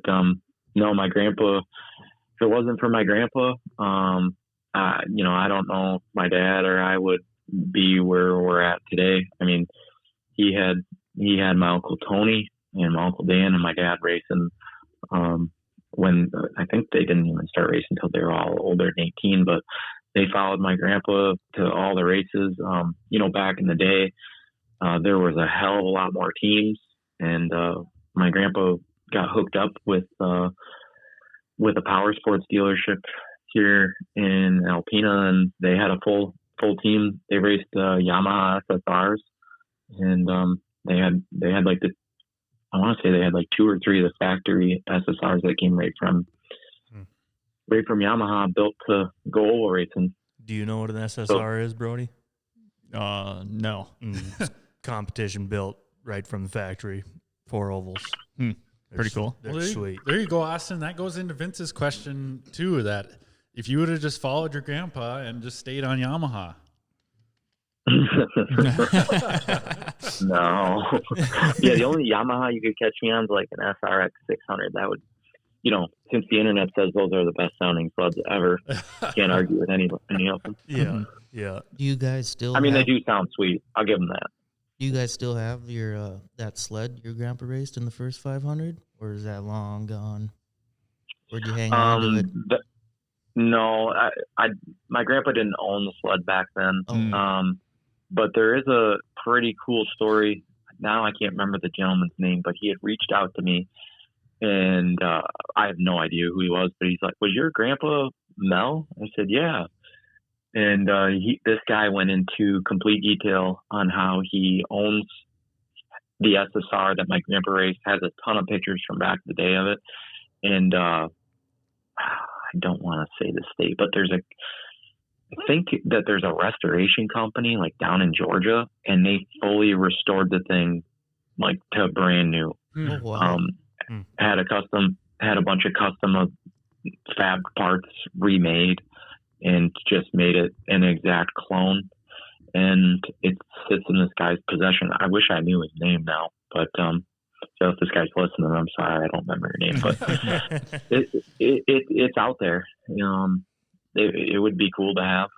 no, my grandpa, if it wasn't for my grandpa, I don't know if my dad or I would be where we're at today. I mean, he had my Uncle Tony and my Uncle Dan and my dad racing, when I think they didn't even start racing until they were all older than 18, but they followed my grandpa to all the races. Back in the day, there was a hell of a lot more teams, and my grandpa got hooked up with a power sports dealership here in Alpena, and they had a full team. They raced Yamaha SSRs, and they had like I want to say they had like 2 or 3 of the factory SSRs that came right from Yamaha, built to go oval racing. Do you know what an SSR is, Brody? No. Competition built right from the factory, 4 ovals. Pretty cool. They're sweet. There you go, Austin. That goes into Vince's question too, that if you would have just followed your grandpa and just stayed on Yamaha. No. Yeah, the only Yamaha you could catch me on is like an SRX 600. That would, since the internet says those are the best sounding sleds ever, can't argue with any of them. Yeah, yeah. Do you guys still? They do sound sweet. I'll give them that. Do you guys still have your that sled your grandpa raced in the first 500, or is that long gone? Or do you hang on to it? No, my grandpa didn't own the sled back then. But there is a pretty cool story. Now I can't remember the gentleman's name, but he had reached out to me, and I have no idea who he was, but he's like, "Was your grandpa Mel?" I said, "Yeah." And this guy went into complete detail on how he owns the SSR that my grandpa raced, has a ton of pictures from back in the day of it. And I don't want to say the state, but I think that there's a restoration company like down in Georgia, and they fully restored the thing like to brand new. Oh, wow. Had a bunch of custom fab parts remade and just made it an exact clone. And it sits in this guy's possession. I wish I knew his name now, but so if this guy's listening, I'm sorry, I don't remember your name, but it's out there. It would be cool to have.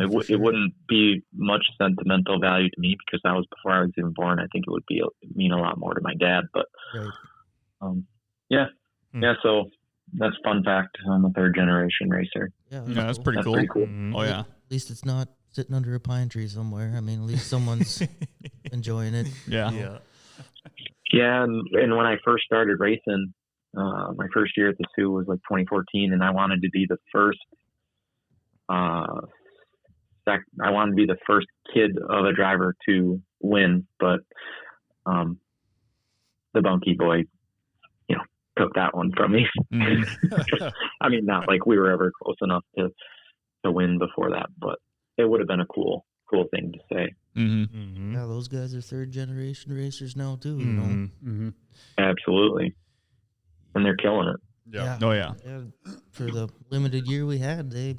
It wouldn't be much sentimental value to me because that was before I was even born. I think it would mean a lot more to my dad. But so that's a fun fact. I'm a 3rd generation racer. Yeah, that's pretty cool. Mm-hmm. Oh yeah. At least it's not sitting under a pine tree somewhere. I mean, at least someone's enjoying it. Yeah. Yeah, and when I first started racing, my first year at the Sioux was like 2014, and I wanted to be the first. I wanted to be the first kid of a driver to win, but the Bunkie boy, took that one from me. I mean, not like we were ever close enough to win before that, but it would have been a cool thing to say. Mm-hmm. Yeah, those guys are 3rd generation racers now too. Mm-hmm. Absolutely, and they're killing it. Yeah. Oh yeah. For the limited year we had, they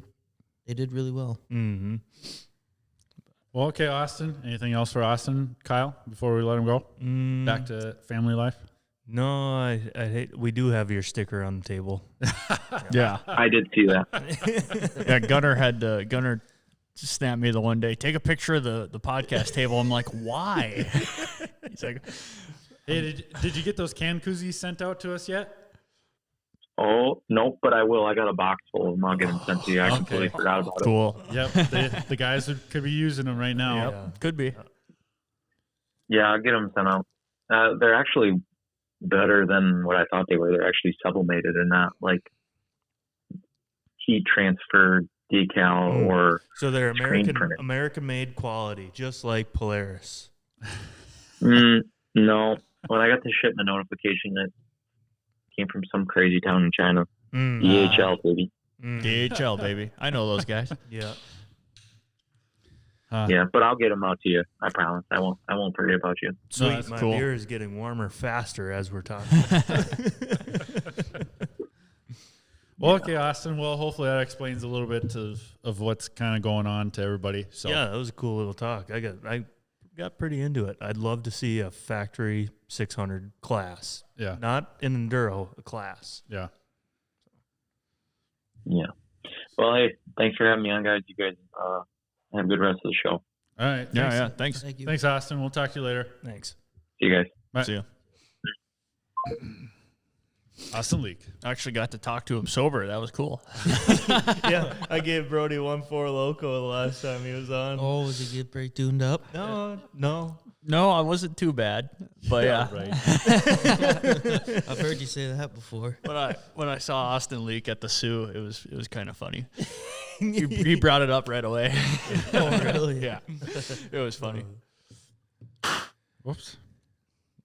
did really well. Mm-hmm. Well, okay, Austin. Anything else for Austin, Kyle, before we let him go? Back to family life? No, I hate. We do have your sticker on the table. Yeah. I did see that. Yeah, Gunner just snapped me the one day. Take a picture of the podcast table. I'm like, why? He's like, Hey, did you get those can koozies sent out to us yet? Oh, nope, but I will. I got a box full of them. I'll get them sent to you. I completely forgot about it. cool. Yep, the guys could be using them right now. Yep. Could be. Yeah, I'll get them sent out. They're actually better than what I thought they were. They're actually sublimated and not like heat transfer decal or So they're screen printed. American made quality, just like Polaris. No. When I got the shipment notification, it came from some crazy town in China. DHL, baby. DHL, baby. I know those guys. Yeah. Yeah, but I'll get them out to you. I promise. I won't forget about you. Sweet. that's My cool. beer is getting warmer faster as we're talking. Well, okay, Austin. Well, hopefully that explains a little bit of what's kind of going on to everybody. So Yeah, that was a cool little talk. I got pretty into it. I'd love to see a factory 600 class. Yeah. Not an enduro, a class. Yeah. Yeah. Well, hey, thanks for having me on, guys. You guys have a good rest of the show. All right. Yeah. Thanks. Thank you. Thanks, Austin. We'll talk to you later. Thanks. See you guys. Bye. See ya. Austin Leeck. I actually got to talk to him sober. That was cool. Yeah, I gave Brody 1.4 Loco the last time he was on. Oh, did you get pretty tuned up? No. No, I wasn't too bad. But yeah. Right. I've heard you say that before. When I saw Austin Leeck at the Sioux, it was kind of funny. he brought it up right away. Oh, really? Yeah. It was funny. Whoops.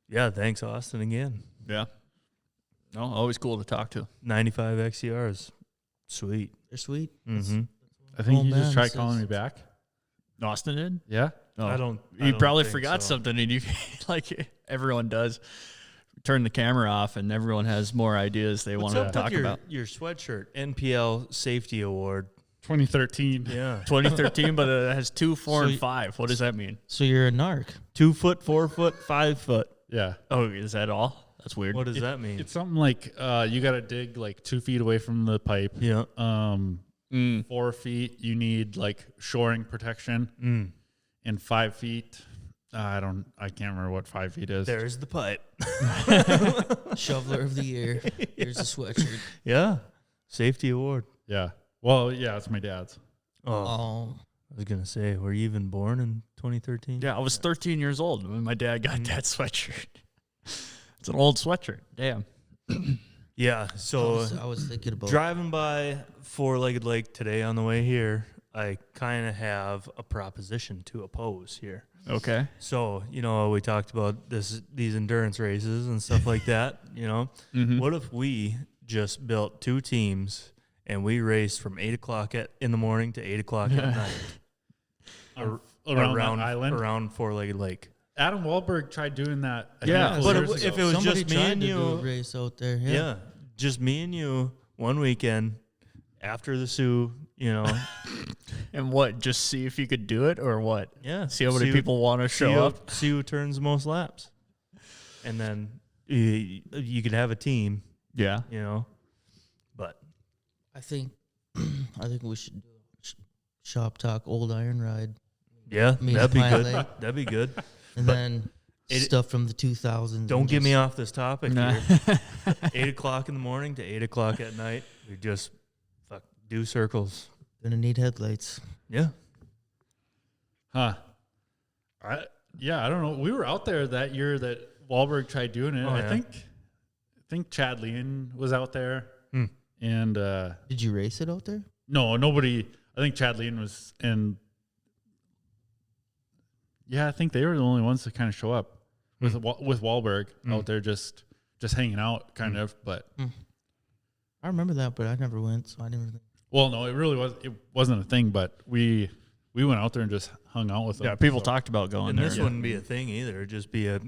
Yeah, thanks, Austin, again. Yeah. No, always cool to talk to. 95 XCRs. Sweet. They're sweet. Mm-hmm. I think Oh, you man, just tried this calling is- me back. Austin did? Yeah. No. I don't Probably think forgot so. something, and you like everyone does. Turn the camera off, and everyone has more ideas they want What's to up talk with about. your sweatshirt, NPL Safety Award. 2013. Yeah. 2013, but it has 2, 4, So and 5. What does that mean? So you're a narc. 2 foot, 4 foot, 5 foot. Yeah. Oh, is that all? That's weird. What does that mean? It's something like you got to dig like 2 feet away from the pipe. Yeah. 4 feet you need like shoring protection, and 5 feet. I can't remember what 5 feet is. There's the pipe. Shoveler of the year. Here's a sweatshirt. Yeah. Safety Award. Yeah. Well, yeah, it's my dad's. Oh, Oh, I was going to say, were you even born in 2013? Yeah, I was 13 years old when my dad got that sweatshirt. It's an old sweatshirt. Damn. Yeah. So I was thinking about driving by Four-Legged Lake today on the way here, I kind of have a proposition to oppose here. Okay. So, we talked about these endurance races and stuff like that, What if we just built 2 teams and we raced from 8 o'clock in the morning to 8 o'clock at night Around that island. around Four-Legged Lake? Adam Wahlberg tried doing that. Yeah, but years if ago. it was somebody just me tried and to do a you, race out there. yeah, just me and you one weekend after the Sioux, And what? Just see if you could do it, or what? yeah, See how many people want to show up. See who turns the most laps, and then you could have a team, Yeah. But I think we should do Shop Talk Old Iron Ride, yeah, Me that'd be and good. Miley. That'd be good. and then stuff from the 2000s. Don't and get me just- off this topic Nah. here. 8 o'clock in the morning to 8 o'clock at night, we just do circles. Gonna need headlights. Yeah. Huh. I don't know. We were out there that year that Wahlberg tried doing it. Oh, I yeah. think Chad Lean was out there. Hmm. And Did you race it out there? no, nobody. I think Chad Lean was, and yeah, I think they were the only ones to kind of show up with Wahlberg out there just hanging out, kind of. But I remember that, but I never went, so I didn't really. well, no, it wasn't a thing. But we went out there and just hung out with them. Yeah, people talked about going And there. this wouldn't be a thing either. It'd just be a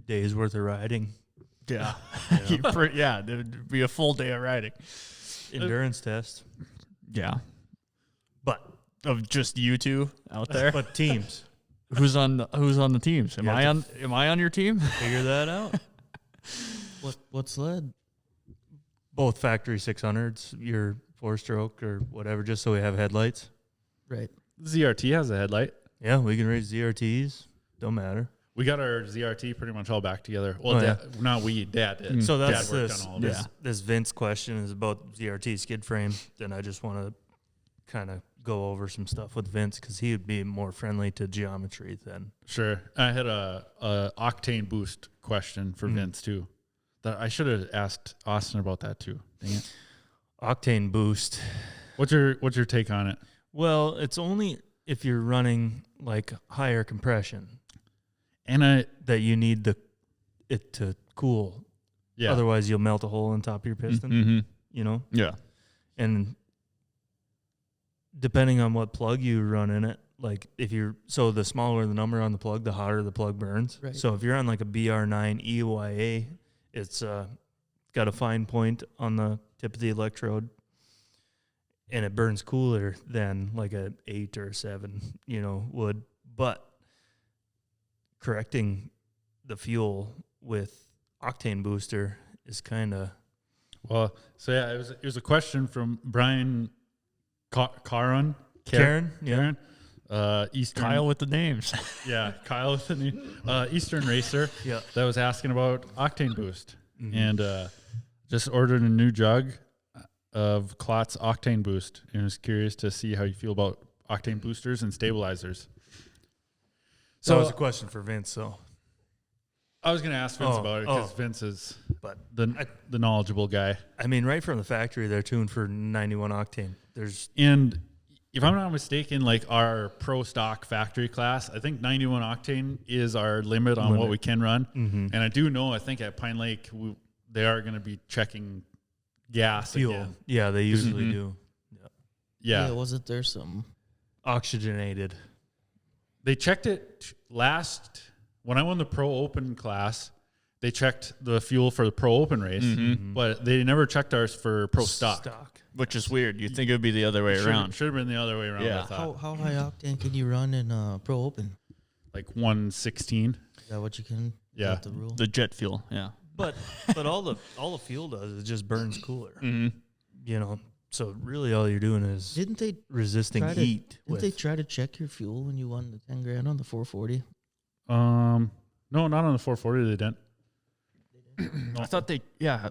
day's worth of riding. Yeah. Yeah, there'd be a full day of riding. Endurance test. Yeah. But Of just you two out there. but teams. Who's on the teams? Am I on your team? Figure that out. What's led? Both factory 600s, your 4-stroke or whatever, just so we have headlights. Right. ZRT has a headlight. Yeah, we can raise ZRTs. Don't matter. We got our ZRT pretty much all back together. Well, not we, Dad did. So that's Dad worked on all of it. this Vince question is about ZRT skid frame. Then I just want to kind of go over some stuff with Vince because he would be more friendly to geometry than. Sure. I had a octane boost question for Vince too. That I should have asked Austin about that too. Dang it. Octane boost. What's your take on it? Well, it's only if you're running like higher compression. And that you need it to cool. Yeah. Otherwise, you'll melt a hole in top of your piston. You know. Yeah. And depending on what plug you run in it, like so the smaller the number on the plug, the hotter the plug burns. Right. So if you're on like a BR9 EYA, it's got a fine point on the tip of the electrode, and it burns cooler than like a 8 or a 7, would. But correcting the fuel with octane booster is kind of well. So yeah, it was a question from Brian Karen. Yeah. Eastern Kyle with the names. Yeah, Kyle with the name. Eastern racer. Yeah. That was asking about octane boost and just ordered a new jug of Klotz octane boost and was curious to see how you feel about octane boosters and stabilizers. So that was a question for Vince. So I was going to ask Vince about it because Vince is the knowledgeable guy. I mean, right from the factory, they're tuned for 91 octane. And if I'm not mistaken, like our pro stock factory class, I think 91 octane is our limit on what we can run. And I do know, I think at Pine Lake, they are going to be checking gas fuel. Again. Yeah, they usually do. Yeah. Wasn't there some oxygenated? They checked it when I won the Pro Open class. They checked the fuel for the Pro Open race, but they never checked ours for Pro Stock. Which is weird. You'd think it would be the other way around. Should have been the other way around. Yeah. I thought. how high octane can you run in Pro Open? Like 116. Is that what you can? Yeah. Is that the rule? The jet fuel, yeah. But all the fuel does is just burns cooler. So really all you're doing is Didn't they resisting heat. Didn't they try to check your fuel when you won the 10 grand on the 440? No, not on the 440. They didn't. I thought it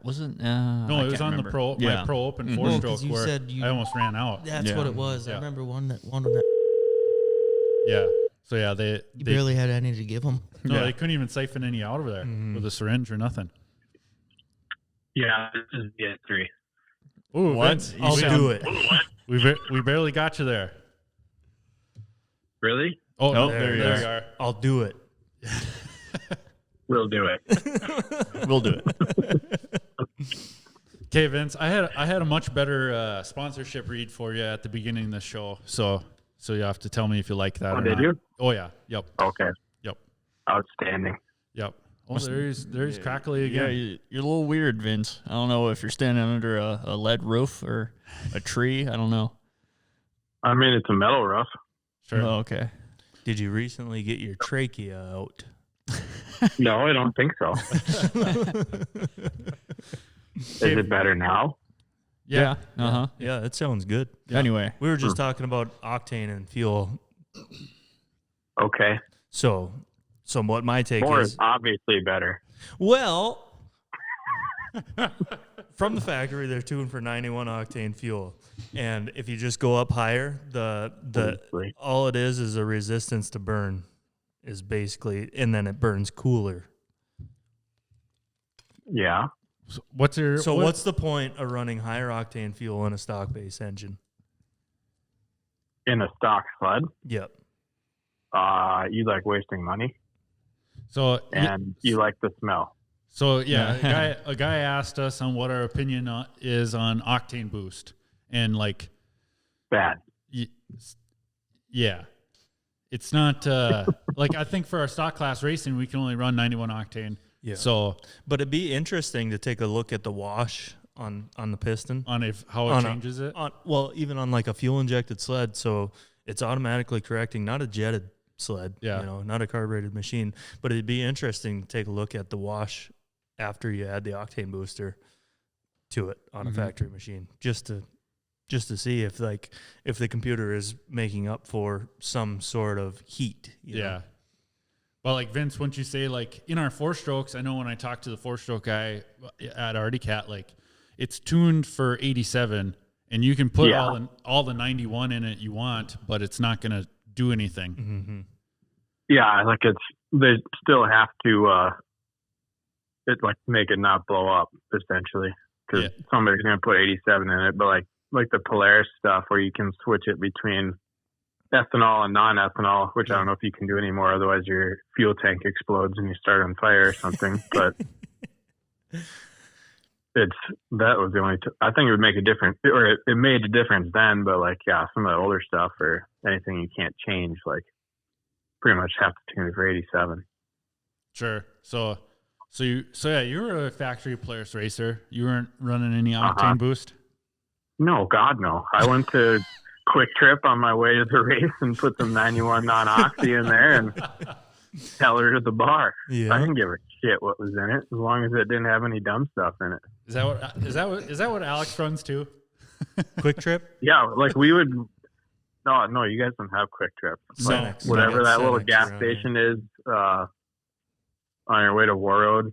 wasn't. No, it was on the my Pro Open 4-stroke you where said I almost ran out. That's what it was. Yeah. I remember one on that. Yeah. So yeah, they barely had any to give them. No, they couldn't even siphon any out over there with a syringe or nothing. Yeah, this is VS3. Ooh, What? Vince, I'll do it. We barely got you there. Really? Oh, Nope, there you are. I'll do it. We'll do it. We'll do it. Okay, Vince, I had a much better sponsorship read for you at the beginning of the show, so you have to tell me if you like that. Oh, or did not. you? Oh yeah. Yep. Okay. Yep. Outstanding. Yep. Oh, there's Crackly again. Yeah, you're a little weird, Vince. I don't know if you're standing under a lead roof or a tree. I don't know. I mean, it's a metal roof. Sure. Oh, okay. Did you recently get your trachea out? No, I don't think so. Is it better now? Yeah. Uh-huh. Yeah, that sounds good. Anyway. We were just talking about octane and fuel. Okay. So what my take More is. is obviously better. Well, from the factory, they're tuned for 91 octane fuel, and if you just go up higher, the all it is a resistance to burn, is basically, and then it burns cooler. Yeah. So what's the point of running higher octane fuel in a stock base engine? In a stock sled, Yep. you like wasting money so and you like the smell. So yeah, a guy asked us on what our opinion is on octane boost, and like, Bad. Yeah, it's not like I think for our stock class racing we can only run 91 octane. Yeah. So, But it'd be interesting to take a look at the wash on the piston. on how it changes it. Even on like a fuel injected sled, so it's automatically correcting, not a jetted sled, not a carbureted machine, but it'd be interesting to take a look at the wash after you add the octane booster to it on a factory machine, just to just to see if the computer is making up for some sort of heat. You know? Well, like Vince, wouldn't you say, like in our 4-strokes, I know when I talked to the 4-stroke guy at ArctiCat, like it's tuned for 87 and you can put all the 91 in it you want, but it's not going to do anything. Mm-hmm. Yeah, like they still have to make it not blow up essentially, because somebody's going to put 87 in it. But like the Polaris stuff where you can switch it between ethanol and non-ethanol, which I don't know if you can do anymore. Otherwise, your fuel tank explodes and you start on fire or something. But that was the only. I think it would make a difference, or it made a difference then. But some of the older stuff or anything you can't change, pretty much have to tune it for 87. Sure. So you were a factory Polaris racer. You weren't running any octane boost? No, God, no. I went to Quick Trip on my way to the race and put some 91 non-oxy in there and tell her at the bar. Yeah. I didn't give a shit what was in it, as long as it didn't have any dumb stuff in it. Is that what Alex runs too? Quick Trip? Yeah, we would. No, you guys don't have Quick Trip. Cenex. Whatever that little Cenex gas station is on your way to War Road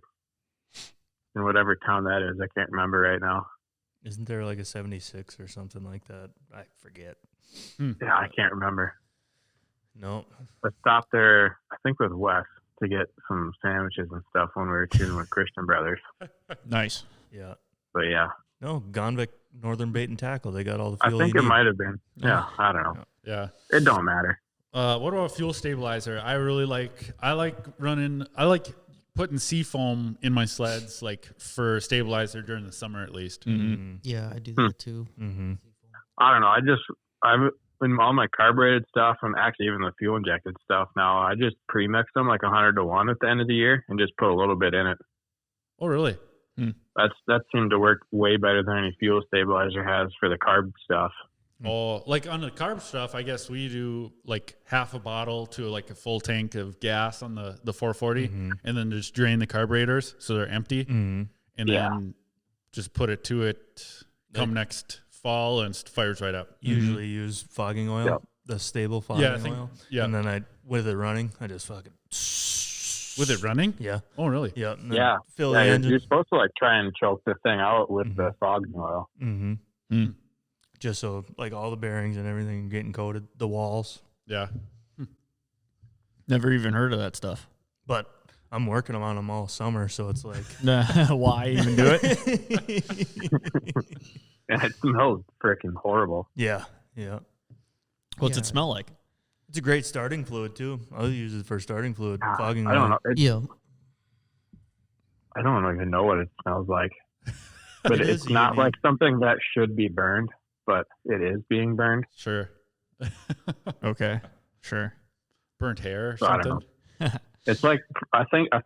in whatever town that is. I can't remember right now. Isn't there like a 76 or something like that? I forget. Yeah, I can't remember. No. I stopped there, I think with Wes, to get some sandwiches and stuff when we were tuning with Christian Brothers. Nice. Yeah. But yeah. No, Gonvik Northern Bait and Tackle. They got all the I fuel think you it need. might have been. Yeah, I don't know. Yeah. It don't matter. What about fuel stabilizer? I like putting seafoam in my sleds, for stabilizer during the summer at least. Mm-hmm. Yeah, I do that too. Mm-hmm. I don't know. I'm in all my carbureted stuff, and actually even the fuel injected stuff now, I just pre-mix them 100 to 1 at the end of the year and just put a little bit in it. Oh, really? That seemed to work way better than any fuel stabilizer has for the carb stuff. Oh, on the carb stuff, I guess we do half a bottle to a full tank of gas on the 440, and then just drain the carburetors so they're empty, and then just put it to it come next fall and it fires right up. Usually use fogging oil, the stable fogging oil. Yeah. And then with it running, I just fucking... With it running? Yeah. Oh, really? Yeah. Fill Yeah, the engine. you're supposed to try and choke the thing out with the fogging oil. Mm-hmm. Just so all the bearings and everything are getting coated, the walls. Yeah. Never even heard of that stuff. But I'm working on them all summer, so it's why even do it? And it smells freaking horrible. Yeah. What's it smell like? It's a great starting fluid too. I'll use it for starting fluid. Fogging I don't oil. know. I don't even know what it smells like. But it's not like something that should be burned, but it is being burned. Sure. Okay. Sure. Burnt hair or So I something? don't know. It's I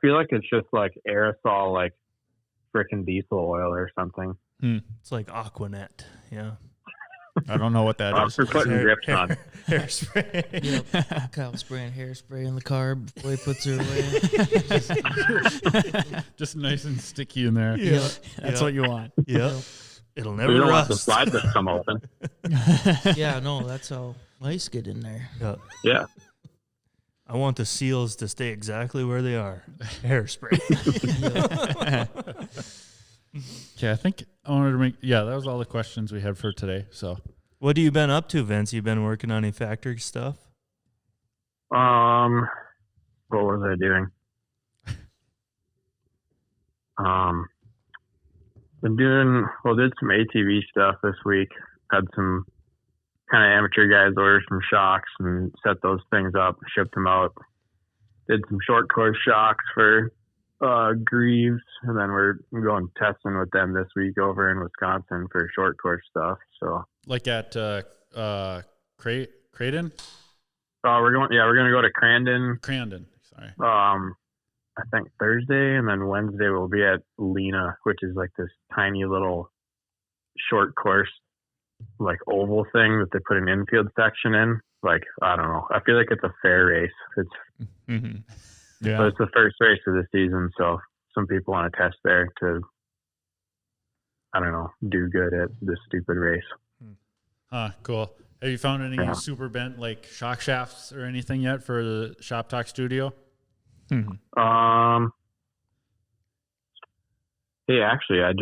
feel like it's just aerosol, frickin' diesel oil or something. It's like Aquanet. Yeah. I don't know what that is. For putting grips on. Hairspray. Yep. Kyle spraying hairspray in the carb before he puts her away. Just nice and sticky in there. Yeah. That's what you want. Yeah. It'll We never don't want the rust. slide to come open. Yeah, no, that's how mice get in there. Yeah. Yeah. I want the seals to stay exactly where they are. Hairspray. Okay, I think I wanted to that was all the questions we had for today. So, What have you been up to, Vince? You been working on any factory stuff? What was I doing? Did some ATV stuff this week. Had some kind of amateur guys order some shocks and set those things up, shipped them out. Did some short course shocks for Greaves, and then we're going testing with them this week over in Wisconsin for short course stuff. So at Creighton? we're going to go to Crandon, sorry. I think Thursday, and then Wednesday we'll be at Lena, which is this tiny little short course, oval thing that they put an infield section in. I don't know. I feel like it's a fair race. It's but it's the first race of the season, so some people want to test there to, I don't know, do good at this stupid race. Cool. Have you found any super bent like shock shafts or anything yet for the Shop Talk studio? Hey, actually, I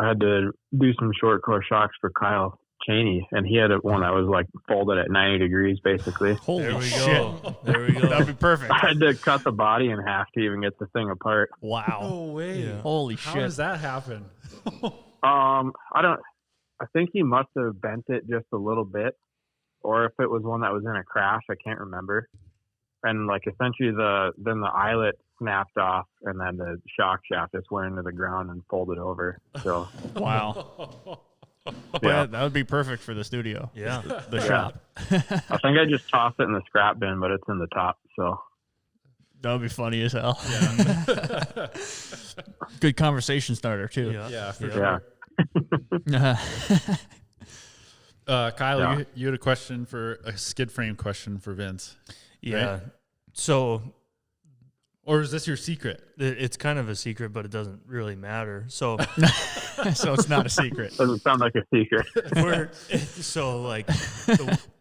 had to do some short course shocks for Kyle Cheney, and he had one that was like folded at 90 degrees, basically. Holy shit. There we go. That'd be perfect. I had to cut the body in half to even get the thing apart. Wow. No way. Yeah. Holy How shit. does that happen? I think he must have bent it just a little bit, or if it was one that was in a crash, I can't remember. And like essentially then the eyelet snapped off, and then the shock shaft just went into the ground and folded over. So Wow. yeah, That would be perfect for the studio. Yeah. The shop. I think I just tossed it in the scrap bin, but it's in the top. So That would be funny as hell. Yeah. Good conversation starter, too. Yeah, for yeah. sure. Kyle, Yeah. you had a skid frame question for Vince. Yeah. Right? So Or is this your secret? it's kind of a secret, but it doesn't really matter. So So it's not a secret. Doesn't sound like a secret. so like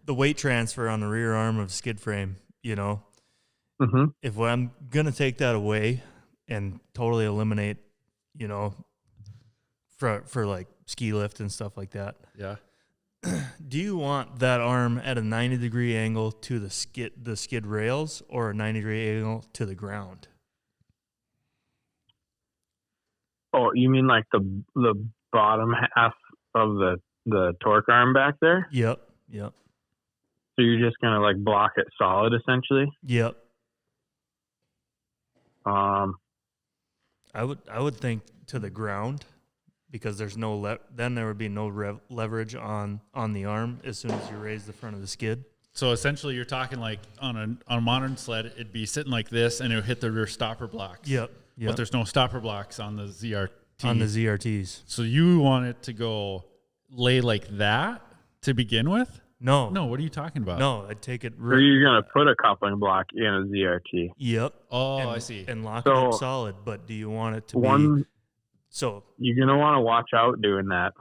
the weight transfer on the rear arm of skid frame, Mm-hmm. if I'm going to take that away and totally eliminate, for like ski lift and stuff like that, Yeah. do you want that arm at a 90-degree angle to the skid rails or a 90-degree angle to the ground? Oh, you mean like the bottom half of the torque arm back there? Yep. So you're just gonna like block it solid, essentially. Yep. Um, I would think to the ground, because there's then there would be no leverage on the arm as soon as you raise the front of the skid. So essentially, you're talking like on a modern sled, it'd be sitting like this, and it would hit the rear stopper blocks. Yep. But there's no stopper blocks on the ZRT. On the ZRTs. So you want it to go lay like that to begin with? No. No, what are you talking about? No, I'd take it. or you're gonna put a coupling block in a ZRT. Yep. Oh, and, I see. And lock So, it up solid. But do you want it to be One, so? you're gonna want to watch out doing that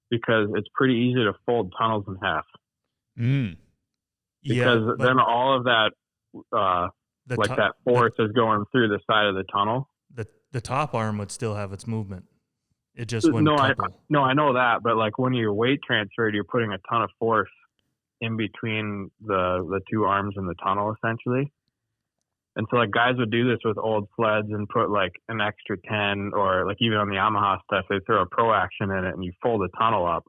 because it's pretty easy to fold tunnels in half. Mm. Because but then all of that, the like top, that force is going through the side of the tunnel. the top arm would still have its movement. It just wouldn't No, I couple. know that, but like when you're weight transferred, you're putting a ton of force in between the two arms in the tunnel, essentially. And so like guys would do this with old sleds and put like an extra 10, or like even on the Yamaha stuff, they throw a pro action in it and you fold the tunnel up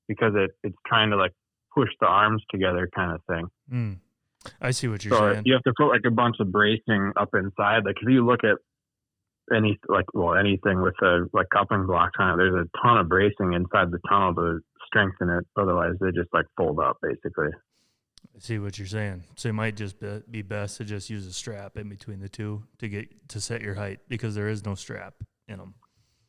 because it's trying to like push the arms together kind of thing. I see what you're So saying. you have to put like a bunch of bracing up inside. Like if you look at anything with a like coupling blocks on it, there's a ton of bracing inside the tunnel to strengthen it. Otherwise, they just like fold up basically. I see what you're saying. So it might just be best to just use a strap in between the two to set your height, because there is no strap in them.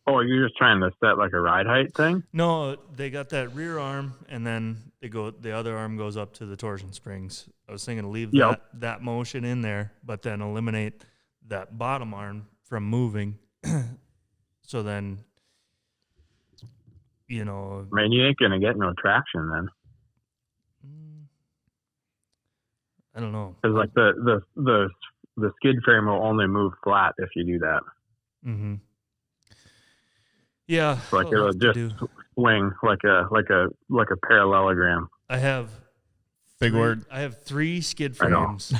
Oh, you're just trying to set like a ride height thing? No, they got that rear arm, and then the other arm goes up to the torsion springs. I was thinking to leave that motion in there, but then eliminate that bottom arm from moving. So then, I mean, you ain't gonna get no traction then. I don't know. Because like the skid frame will only move flat if you do that. Mm-hmm. Yeah, Like I'll it'll have to just swing like a parallelogram. I have Big word. I have 3 skid I know. frames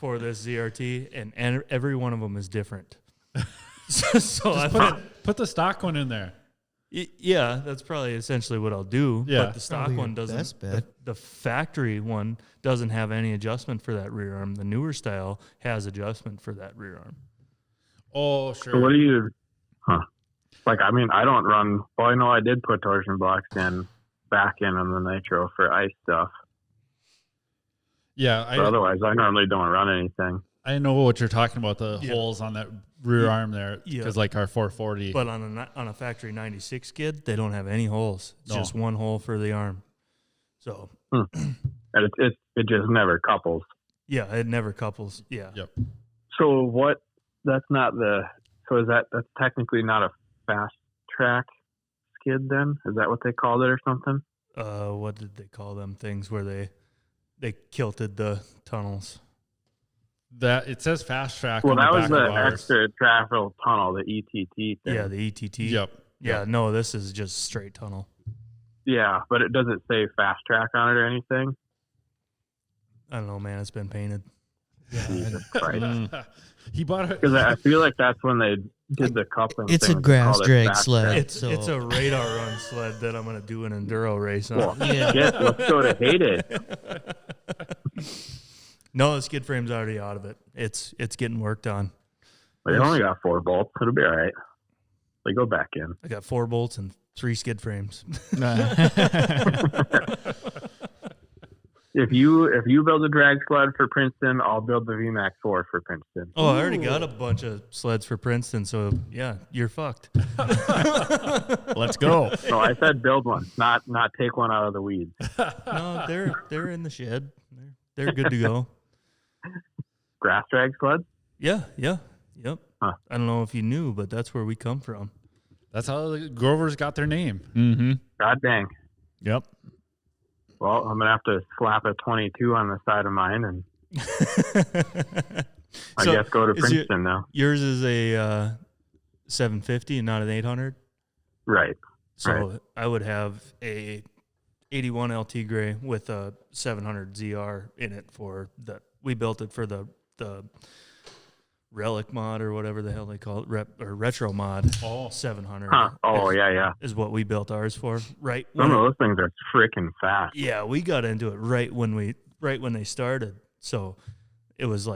for this ZRT, and every one of them is different. so I Put the stock one in there. yeah, that's probably essentially what I'll do. Yeah. But the stock Probably one your doesn't. best bet. The factory one doesn't have any adjustment for that rear arm. The newer style has adjustment for that rear arm. Oh, So sure. what do you? Like I mean, I don't run. Well, I know I did put torsion blocks back in on the nitro for ice stuff. Yeah, But otherwise, I normally don't run anything. I know what you're talking about, the Yeah. holes on that rear arm there, Yeah. because like our 440. But on a factory 96 skid, they don't have any holes. It's No. just one hole for the arm. So And it just never couples. yeah, it never couples. Yeah. Yep. So what? That's not the. So that's technically not a fast track skid then? Is that what they called it or something? what did they call them things where they kilted the tunnels? That it says fast track. Well, on that the was back the of ours. extra travel tunnel, the ETT thing. Yeah, the ETT. Yep. Yeah, no, this is just straight tunnel. Yeah, but it doesn't say fast track on it or anything. I don't know, man. It's been painted. Jesus Christ. He bought it Because I feel like that's when they did the coupling. It's thing, a they grass called it drag fast sled. track. It's a radar run sled that I'm going to do an enduro race on. Well, Yeah. yes, let's go to Hayden. No, the skid frame's already out of it. It's getting worked on. They only got 4 bolts. It'll be all right. They go back in. I got 4 bolts and 3 skid frames. If you build a drag sled for Princeton, I'll build the VMAX 4 for Princeton. Oh, I already got a bunch of sleds for Princeton, so yeah, you're fucked. Let's go. No, I said build one, not take one out of the weeds. No, they're in the shed. They're good to go. Grass drag sled? Yeah, yep. Huh. I don't know if you knew, but that's where we come from. That's how the Grovers got their name. Mm-hmm. God dang. Yep. Well, I'm gonna have to slap a 22 on the side of mine, and I So, guess go to is Princeton now. Yours is a 750 and not an 800. Right. So Right. I would have a 81 LT gray with a 700 ZR in it for the. We built it for the relic mod or whatever the hell they call it, or retro mod. Oh. 700. Huh. Oh yeah. Is what we built ours for. Right. Some of those things are freaking fast. Yeah, we got into it right when they started. So it was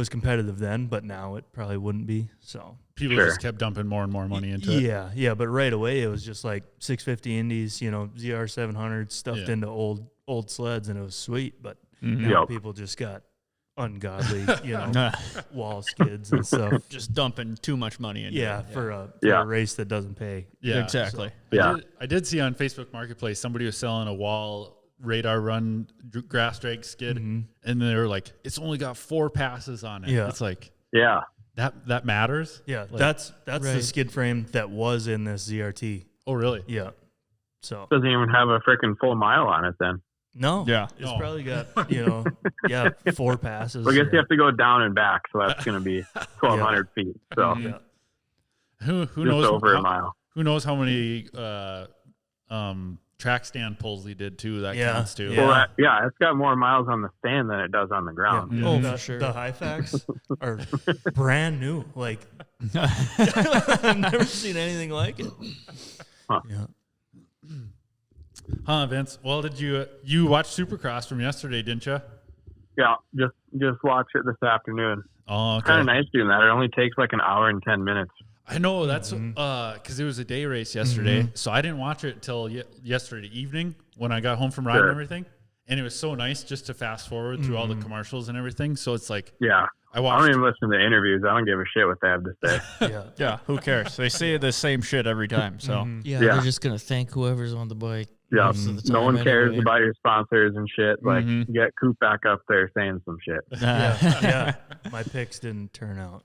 competitive then, but now it probably wouldn't be. So People Sure. just kept dumping more and more money into it. yeah, but right away it was just like 650 Indies, ZR 700 stuffed Yeah. into old sleds, and it was sweet. But Mhm. now Yep. people just got ungodly, wall skids and stuff. Just dumping too much money into Yeah, it. for a Yeah. race that doesn't pay. Yeah, Exactly. Yeah. I did see on Facebook Marketplace somebody was selling a wall radar run grass drag skid, and they were like, "It's only got 4 passes on it." Yeah. It's like Yeah. that matters. Yeah, Like- that's the Right. skid frame that was in this ZRT. Oh, really? Yeah. So Doesn't even have a freaking full mile on it then. no, Yeah. it's No. probably got 4 passes. Well, I guess or- you have to go down and back, so that's going to be 1,200 feet. So yeah. Who just knows over how, a mile. Who knows how many track stand pulls he did too? That Yeah. counts too. Yeah. Well, it's got more miles on the stand than it does on the ground. Yeah. Oh, the, for sure. The Hyfax are brand new. Like I've never seen anything like it. Huh. Yeah. Huh, Vince? Well, did you watch Supercross from yesterday, didn't you? Yeah, just watch it this afternoon. Oh, okay. Kind of nice doing that. It only takes like an hour and 10 minutes. I know that's because it was a day race yesterday, so I didn't watch it till yesterday evening when I got home from riding and everything. And it was so nice just to fast forward through all the commercials and everything. So it's like Yeah. I I watched. don't even listen to interviews. I don't give a shit what they have to say. Yeah. Yeah. Who cares? They say the same shit every time. So Yeah, Yeah. they're just gonna thank whoever's on the bike. Yeah, most of the no one time cares anyway. about your sponsors and shit. Like, Mhm. get Coop back up there saying some shit. Yeah. My picks didn't turn out.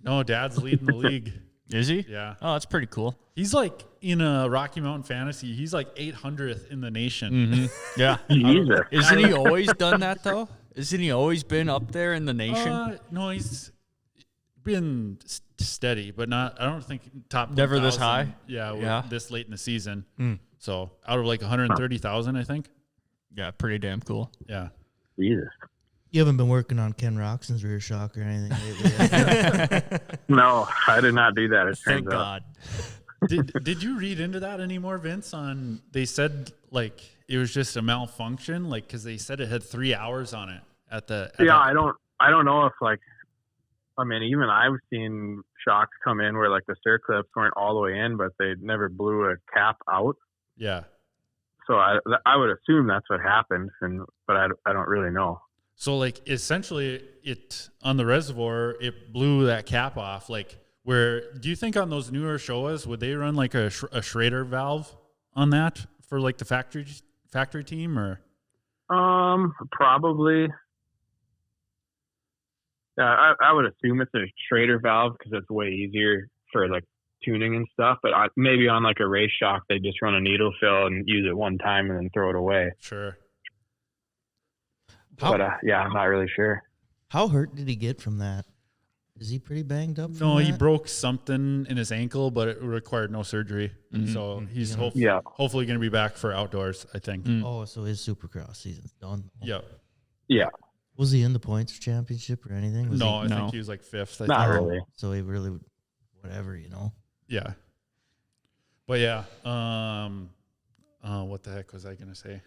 No, Dad's leading the league. Is he? Yeah, Oh, that's pretty cool. he's like in a Rocky Mountain Fantasy. He's like 800th in the nation. Yeah. Jesus. Isn't he always done that though? Isn't he always been up there in the nation? No, he's been steady, but not. I don't think top. Never this 1,000. high? Yeah, Yeah. this late in the season. So out of like 130,000, I think. Yeah, pretty damn cool. Yeah. Jesus. You haven't been working on Ken Roxon's rear shock or anything lately, have you? No, I did not do that. It Thank turns out. God. Did you read into that anymore, Vince? On they said like it was just a malfunction, like because they said it had 3 hours on it at the. Yeah, I don't know if like, I mean, even I've seen shocks come in where like the circlips weren't all the way in, but they never blew a cap out. Yeah. So I would assume that's what happened, but I don't really know. So like essentially, it on the reservoir, it blew that cap off. Like, where do you think on those newer Showas would they run like a Schrader valve on that for like the factory team or? Probably. Yeah, I would assume it's a Schrader valve because it's way easier for like tuning and stuff. But maybe on like a race shock, they just run a needle fill and use it one time and then throw it away. Sure. But yeah, I'm not really sure. How hurt did he get from that? Is he pretty banged up? No, he broke something in his ankle, but it required no surgery. So he's hopefully going to be back for outdoors, I think. Oh, so his Supercross season's done. Yeah. Yeah. Was he in the points championship or anything? I think he was like 5th. Not really. So he really, whatever, you know. Yeah. But yeah, what the heck was I going to say?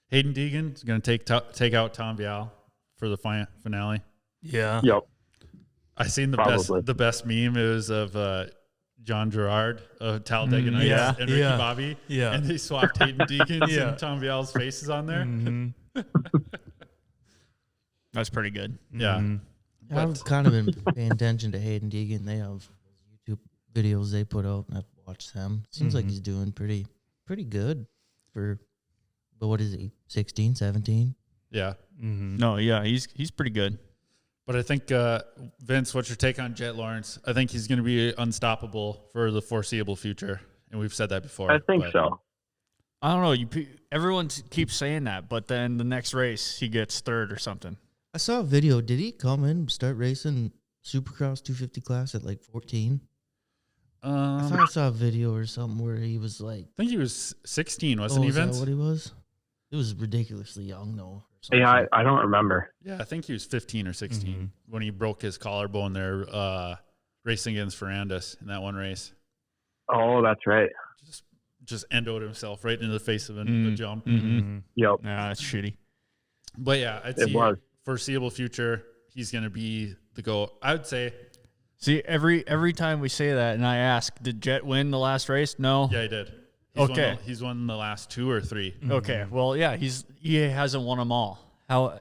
Hayden Deegan is going to take out Tom Vial for the finale. Yeah. Yep. I seen the best meme. It was of John Gerard of Talladega Nights and Ricky Bobby. Yeah. And they swapped Hayden Deegan's and Tom Vial's faces on there. That's pretty good. Yeah. I've kind of been paying attention to Hayden Deegan. They have YouTube videos they put out, and I've watched them. Seems like he's doing pretty good for, but what is he, 16, 17? Yeah. No, yeah, he's pretty good. But I think, Vince, what's your take on Jet Lawrence? I think he's going to be unstoppable for the foreseeable future. And we've said that before. I think so. I don't know. Everyone keeps saying that, but then the next race, he gets 3rd or something. I saw a video. Did he come in and start racing Supercross 250 class at like 14? I thought I saw a video or something where he was like... I think he was 16, wasn't he, Vince? Is that what he was? It was ridiculously young, though. Yeah, I don't remember. Yeah, I think he was 15 or 16 when he broke his collarbone there racing against Ferrandis in that one race. Oh, that's right. Just endoed himself right into the face of a jump. Yep. Nah, that's shitty. But yeah, I'd see foreseeable future, he's going to be the GOAT. I would say. See, every time we say that and I ask, did Jet win the last race? No. Yeah, he did. He's won the last 2 or 3. Okay. Well, yeah, he hasn't won them all. How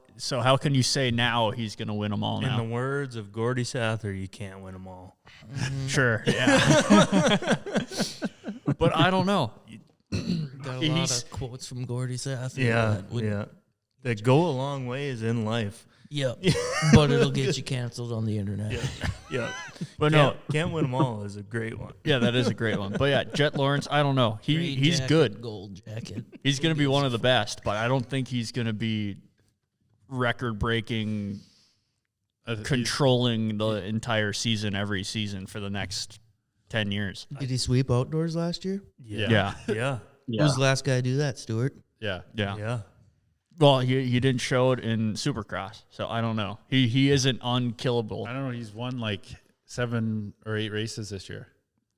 can you say now he's going to win them all now? In the words of Gordy Sather, you can't win them all. Sure. Yeah. But I don't know. Got a lot of quotes from Gordy Sather. Yeah. That go a long ways in life. Yep. But it'll get you canceled on the internet. Yeah. But Can't win them all is a great one. Yeah, that is a great one. But yeah, Jet Lawrence, I don't know. He's jacket, good. Gold jacket. He's going to be one of the best, but I don't think he's going to be record-breaking, controlling the entire season every season for the next 10 years. Did he sweep outdoors last year? Yeah. Who was the last guy to do that, Stuart? Yeah. Well, he didn't show it in Supercross, so I don't know. He isn't unkillable. I don't know. He's won like 7 or 8 races this year.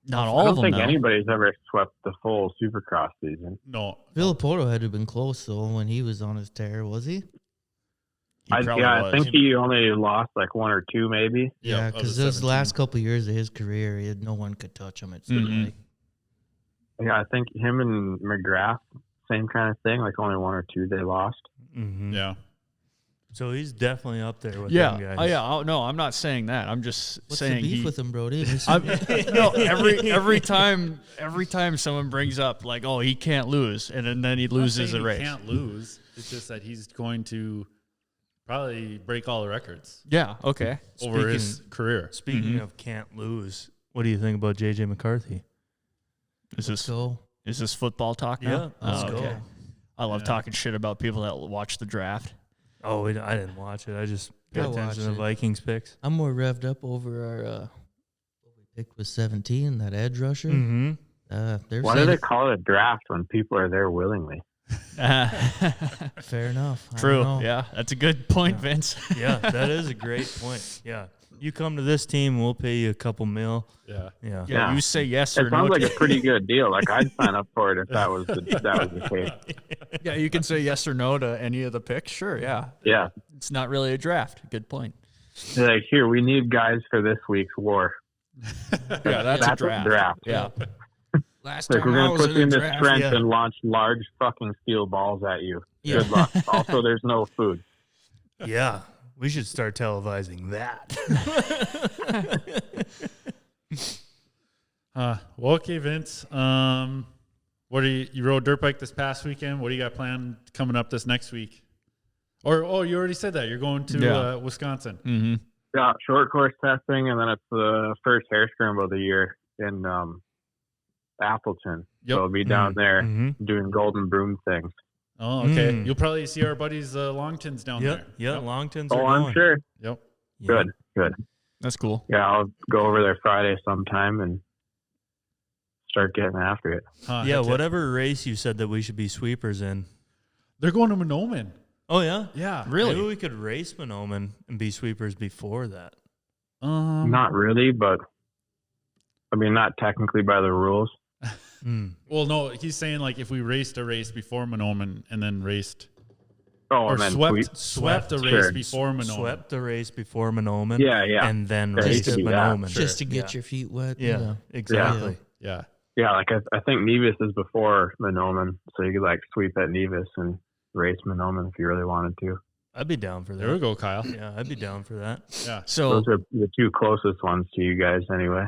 Not all of them. I don't think anybody's ever swept the full Supercross season. No. Villapoto had to have been close, though, when he was on his tear, was he? I think he only lost like 1 or 2, maybe. Yeah, because those last couple of years of his career, no one could touch him. It seemed like. Yeah, I think him and McGrath, same kind of thing. Like only 1 or 2 they lost. Yeah. So he's definitely up there with them guys. No, I'm not saying that. I'm just saying the beef with him, Brody? Every time someone brings up like, oh, he can't lose, and then he loses a race. He can't lose. It's just that he's going to probably break all the records. Yeah. Okay. Over his career. Speaking of can't lose, what do you think about JJ McCarthy? Is this football talk now? Yeah. Let's go. Okay. I love talking shit about people that watch the draft. Oh, I didn't watch it. I just paid attention to the Vikings picks. I'm more revved up over our what we picked was 17, that edge rusher. Why do they call it a draft when people are there willingly? Fair enough. True. Yeah, that's a good point, Vince. Yeah, that is a great point. Yeah. You come to this team, we'll pay you a couple mil. Yeah. You say yes or no. It sounds like a pretty good deal. Like I'd sign up for it if that was the case. Yeah, you can say yes or no to any of the picks. Sure. Yeah. Yeah. It's not really a draft. Good point. They're like, here, we need guys for this week's war. Yeah, that's a draft. Yeah. Last like time we're I gonna was put in you a in this draft, trench and launch large fucking steel balls at you. Good luck. Also, there's no food. Yeah. We should start televising that. Well, okay, Vince. What do you rode dirt bike this past weekend? What do you got planned coming up this next week? Or you already said that you're going to Wisconsin. Yeah, short course testing, and then it's the first hair scramble of the year in Appleton. Yep. So I'll be down there Mm-hmm. doing golden broom things. Oh, okay. You'll probably see our buddies Longtons down there. Yeah, Longtons Oh, are I'm going. sure. Yep. Yeah. Good. That's cool. Yeah, I'll go over there Friday sometime and start getting after it. Yeah, whatever race you said that we should be sweepers in. They're going to Monoman. Oh, yeah? Yeah. Really? Maybe we could race Monoman and be sweepers before that. Not really, but I mean, not technically by the rules. Well, no, he's saying like if we raced a race before Monoman and then raced Oh, or and then swept a race Sure. before Monoman. Swept the race before Monoman. Yeah. And then Yeah, you raced could do that. Monoman. Just to get your feet wet. Yeah, exactly. Yeah. Yeah, like I think Nevis is before Monoman, so you could like sweep at Nevis and race Monoman if you really wanted to. I'd be down for that. There we go, Kyle. Yeah, I'd be down for that. Yeah. So Those are the two closest ones to you guys anyway.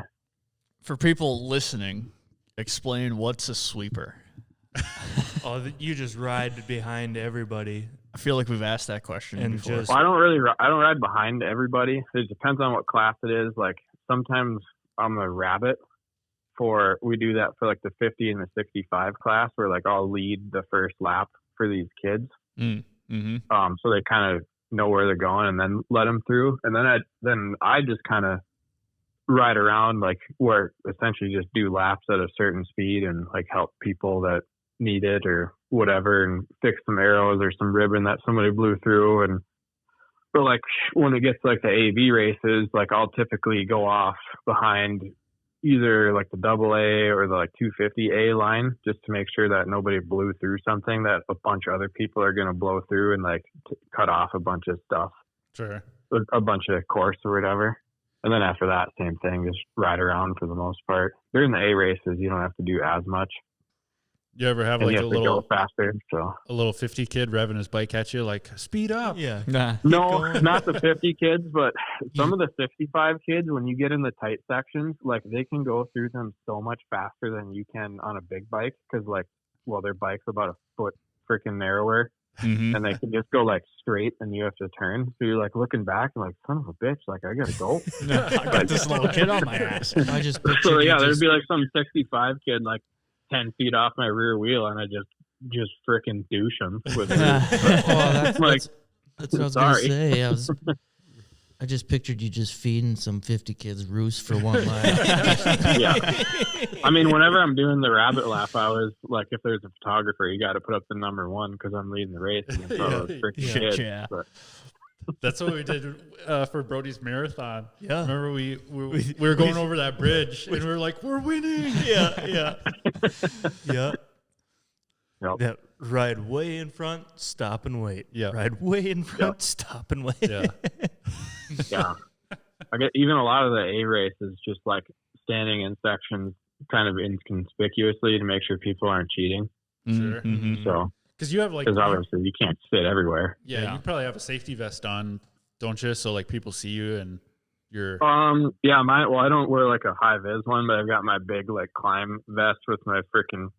for people listening, explain what's a sweeper. Oh, you just ride behind everybody. I feel like we've asked that question And before. just- Well, I don't ride behind everybody. It depends on what class it is. Like sometimes I'm a rabbit we do that for like the 50 and the 65 class where like I'll lead the first lap for these kids. Mm-hmm. So they kind of know where they're going and then let them through. And then I just kind of ride around like where essentially just do laps at a certain speed and like help people that need it or whatever and fix some arrows or some ribbon that somebody blew through. And but like when it gets to like the AV races, like I'll typically go off behind either like the AA or the like 250A line just to make sure that nobody blew through something that a bunch of other people are going to blow through and like cut off a bunch of stuff, Sure. a bunch of course or whatever. And then after that, same thing, just ride around for the most part. During the A races, you don't have to do as much. You ever have And like you have to go faster. So a little 50 kid revving his bike at you, like speed up? Yeah. Nah. no, not the 50 kids, but some of the 65 kids, when you get in the tight sections, like they can go through them so much faster than you can on a big bike. Cause like, well, their bike's about a foot freaking narrower. Mm-hmm. And they can just go like straight and you have to turn. So you're like looking back and like, son of a bitch, like I gotta go. I got this little kid on my ass. I just pictured So you yeah, there'd just- be like some 65 kid like 10 feet off my rear wheel and I just freaking douche him with it. that's Like, what I was sorry. gonna say. I just pictured you just feeding some 50 kids roost for one lap. Yeah. I mean, whenever I'm doing the rabbit lap, I was like, if there's a photographer, you got to put up the number one because I'm leading the race against all those freaking kids. Yeah. But That's what we did for Brody's marathon. Yeah. Remember we were going over that bridge and we were like, we're winning. Yeah. Yep. Yeah. Ride way in front, stop and wait. Yeah. Ride way in front, stop and wait. Yeah. Yeah. I get even a lot of the A races just like standing in sections kind of inconspicuously to make sure people aren't cheating. Sure. Mm-hmm. So, Because you have like, because obviously you can't sit everywhere. yeah, you probably have a safety vest on, don't you? So like people see you and you're. Yeah, I don't wear like a high vis one, but I've got my big like climb vest with my freaking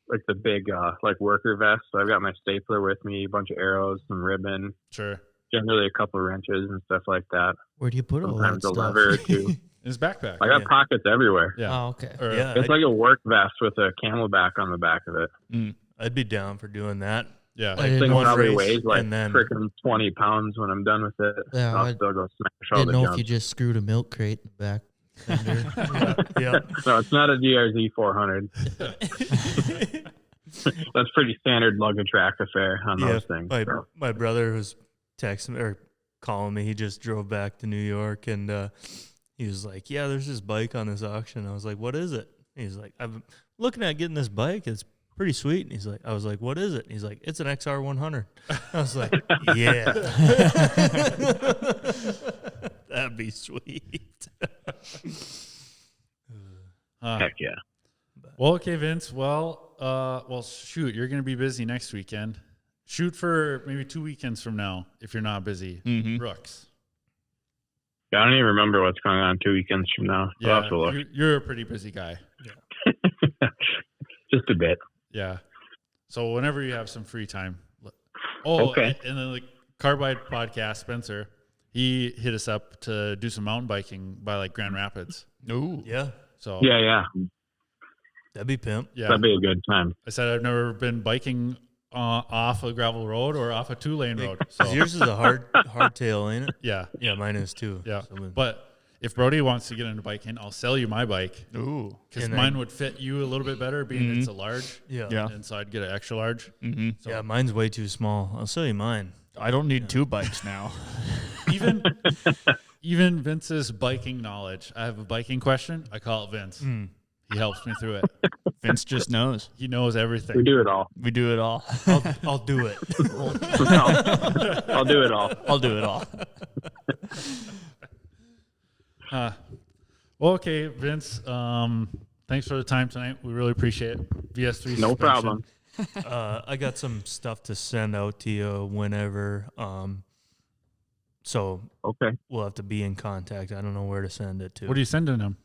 like the big like worker vest. So I've got my stapler with me, a bunch of arrows, some ribbon, Sure. generally a couple of wrenches and stuff like that. Where do you put all Sometimes that a stuff? lever or two. In his backpack. I got Yeah. pockets everywhere. Yeah. Oh, okay. Or, Yeah. It's like a work vest with a camelback on the back of it. I'd be down for doing that. Yeah. I This didn't thing know, one probably race weighs like and then- freaking 20 pounds when I'm done with it. Yeah, I'll I still go smash all didn't the know if junk. you just screwed a milk crate in the back. fender. Yeah. No, it's not a DRZ 400. That's pretty standard luggage rack affair on Yeah, those things. So. my brother was texting or calling me. He just drove back to New York and he was like, "Yeah, there's this bike on this auction." I was like, "What is it?" He's like, "I'm looking at getting this bike. It's pretty sweet." And I was like, "What is it?" And he's like, "It's an XR 100." I was like, "Yeah, that'd be sweet." Heck yeah. Well, okay, Vince. Well, shoot, you're going to be busy next weekend. Shoot for maybe 2 weekends from now if you're not busy. Mm-hmm. Rooks. Yeah, I don't even remember what's going on 2 weekends from now. I'll Yeah, have to look. you're a pretty busy guy. Just a bit. Yeah. So whenever you have some free time. Oh, Okay. And then the Carbide podcast, Spencer, he hit us up to do some mountain biking by like Grand Rapids. Ooh. Yeah. So Yeah. That'd be pimp. yeah. That'd be a good time. I said I've never been biking off a gravel road or off a 2-lane road. So Yours is a hardtail, ain't it? yeah. Yeah, mine is too. Yeah. So But if Brody wants to get into biking, I'll sell you my bike. Ooh. Because And mine then- would fit you a little bit better, being it's a large. Yeah. And so I'd get an extra large. Mm-hmm. So yeah, mine's way too small. I'll sell you mine. I don't need 2 bikes now. even Vince's biking knowledge. I have a biking question. I call it Vince. He helps me through it. Vince just knows. He knows everything. We do it all. We do it all. I'll do it. I'll do it all. I'll do it all. Well, okay, Vince. Thanks for the time tonight. We really appreciate it. VS3 No Suspension. problem. I got some stuff to send out to you whenever. So Okay. we'll have to be in contact. I don't know where to send it to. What are you sending him?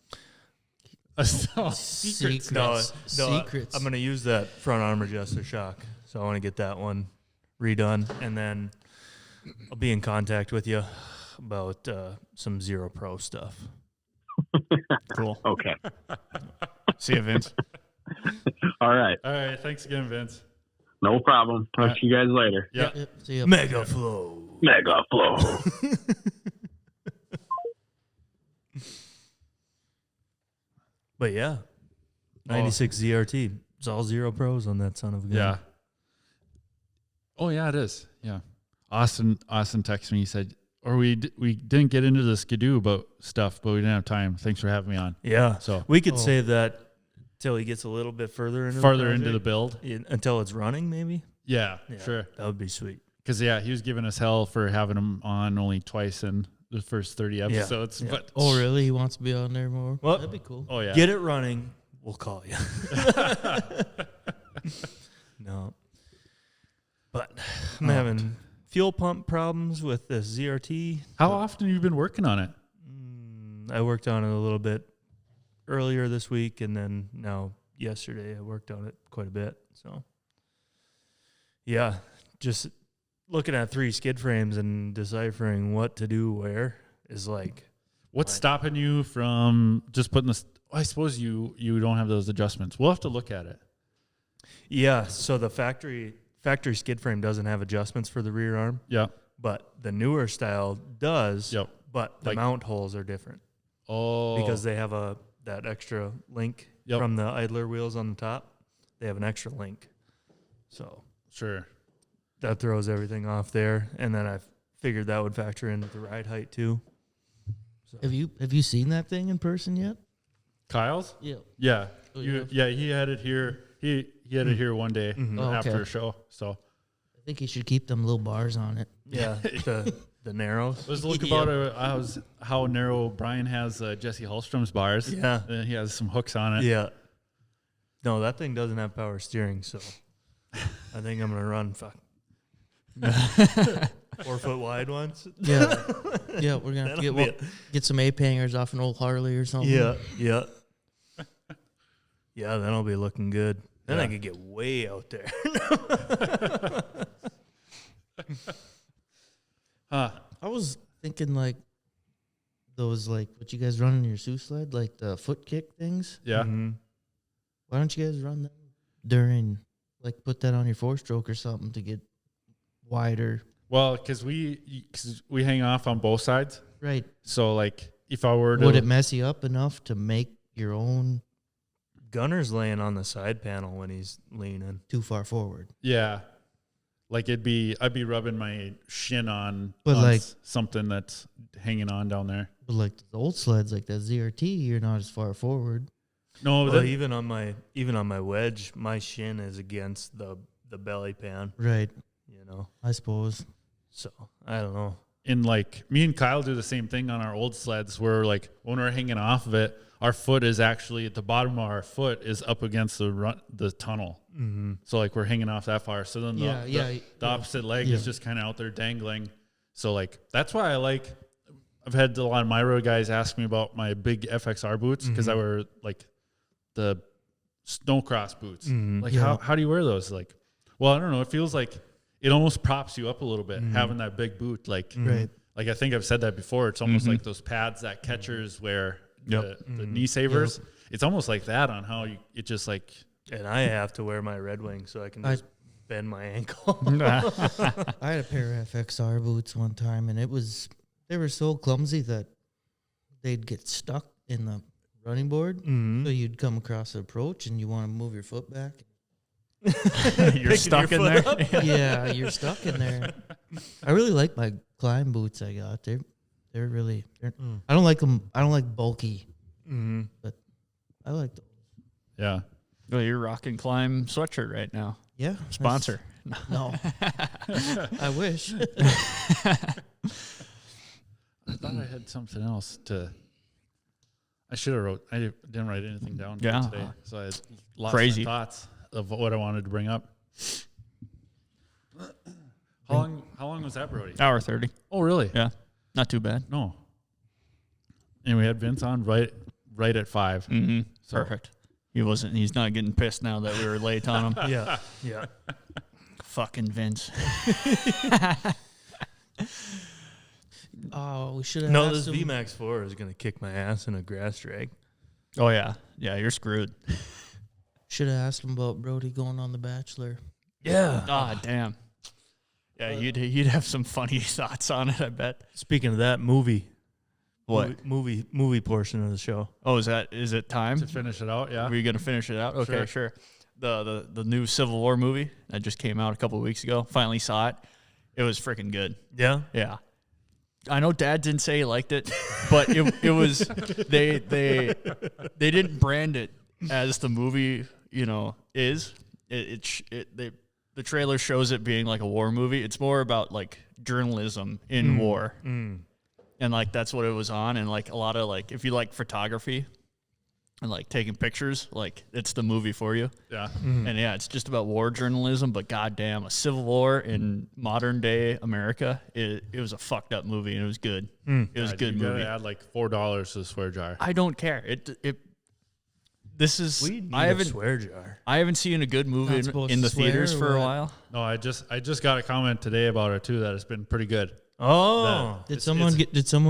Secrets. No, Secrets. I'm going to use that front arm adjuster shock. So I want to get that one redone. And then I'll be in contact with you about some Zero Pro stuff. Cool. Okay. See you, Vince. All right. All right. Thanks again, Vince. No problem. Talk to you guys later. Yeah. Yep, see ya. Mega Flow. Mega flow. But yeah, 96 ZRT. It's all Zero Pros on that son of a gun. Yeah. Oh yeah, it is. Yeah. Austin texted me. He said, "Or we didn't get into the Skidoo stuff, but we didn't have time. Thanks for having me on." Yeah. So We could save that till he gets a little bit further into the build. until it's running, maybe. Yeah, sure. That would be sweet. Because he was giving us hell for having him on only twice in the first 30 episodes. Yeah. But Oh, really? He wants to be on there more? Well, That'd be cool. oh yeah, Get it running. We'll call you. No. But I'm having fuel pump problems with the ZRT. How often have you been working on it? I worked on it a little bit earlier this week, and then now yesterday I worked on it quite a bit. So, yeah, just looking at 3 skid frames and deciphering what to do where is like, What's stopping you from just putting this? I suppose you don't have those adjustments. We'll have to look at it. yeah. So the factory skid frame doesn't have adjustments for the rear arm, Yeah. but the newer style does. Yep. But the Like- mount holes are different Oh. because they have that extra link Yep. from the idler wheels on the top. They have an extra link, so Sure. that throws everything off there. And then I figured that would factor into the ride height too. Have you seen that thing in person yet? Kyle's? Yeah. Yeah. Oh, Yeah. He had it here. He had it here one day Mm-hmm. Oh, after okay. a show. So I think you should keep them little bars on it. Yeah, the narrows. let's look about how narrow Brian has Jesse Hallstrom's bars. Yeah. And he has some hooks on it. Yeah. No, that thing doesn't have power steering, so I think I'm gonna run 4 foot wide ones. Yeah. Yeah, we're going to That'll be get some ape hangers off an old Harley or something. Yeah. Yeah, then I'll be looking good. Then I Yeah. could get way out there. I was thinking like those like what you guys run in your Sioux sled, like the foot kick things. Yeah. Mhm. Why don't you guys run them during like put that on your 4-stroke or something to get wider? Well, because we hang off on both sides. Right. So like if I were to Would it mess you up enough to make your own Gunner's laying on the side panel when he's leaning. too far forward? yeah, like I'd be rubbing my shin on, But like- something that's hanging on down there. But like the old sleds, like that ZRT, you're not as far forward. No, Well, that, even on my wedge, my shin is against the belly pan, Right. you know. I suppose. So I don't know. in like me and Kyle do the same thing on our old sleds where like when we're hanging off of it, our foot is actually at the bottom of our foot is up against the tunnel. Mm-hmm. So like we're hanging off that far. So then the opposite leg is just kind of out there dangling. So like that's why I've had a lot of MIRA guys ask me about my big FXR boots because I wear like the snowcross boots. Like how do you wear those? Like, well, I don't know. It feels like it almost props you up a little bit having that big boot. Like, Right. like I think I've said that before. It's almost like those pads that catchers wear the knee savers. It's almost like that on how it just like. And I have to wear my Red Wing so I can just bend my ankle. I had a pair of FXR boots one time, and they were so clumsy that they'd get stuck in the running board. Mm-hmm. So you'd come across an approach, and you want to move your foot back. You're stuck in there. Yeah, you're stuck in there. I really like my climb boots I got. They're really. I don't like them. I don't like bulky, but I like them. Yeah. Well, you're rocking Climb sweatshirt right now. Yeah, Sponsor. No, I wish. I thought I had something else to. I should have wrote. I didn't write anything down today, so I had lots of thoughts of what I wanted to bring up. How long was that, Brody? Hour 30. Oh, really? Yeah, not too bad. No. And we had Vince on right at 5. Mm-hmm. So. Perfect. He's not getting pissed now that we were late on him. Yeah. Fucking Vince. Oh, we should have. No, this VMAX 4 is gonna kick my ass in a grass drag. Oh yeah, you're screwed. Should have asked him about Brody going on The Bachelor. Yeah. Ah, damn. Yeah, you'd have some funny thoughts on it, I bet. Speaking of that, movie. What? Movie portion of the show. Oh, is it time To finish it out, yeah. Were you gonna finish it out? Okay, sure. The new Civil War movie that just came out a couple of weeks ago. Finally saw it. It was freaking good. Yeah. Yeah. I know Dad didn't say he liked it, but it was they didn't brand it as the movie, is. The trailer shows it being like a war movie. It's more about like journalism in war. And like that's what it was on, and like a lot of like if you like photography and like taking pictures, like it's the movie for you. Yeah. And yeah, it's just about war journalism, but goddamn, a civil war in modern day America, it was a fucked up movie and it was good. It was a good movie. You gotta add like $4 to the swear jar. I don't care. This is We need I a haven't swear jar. I haven't seen a good movie in the theaters for a while. No, I just got a comment today about it too that it's been pretty good. Oh. Did someone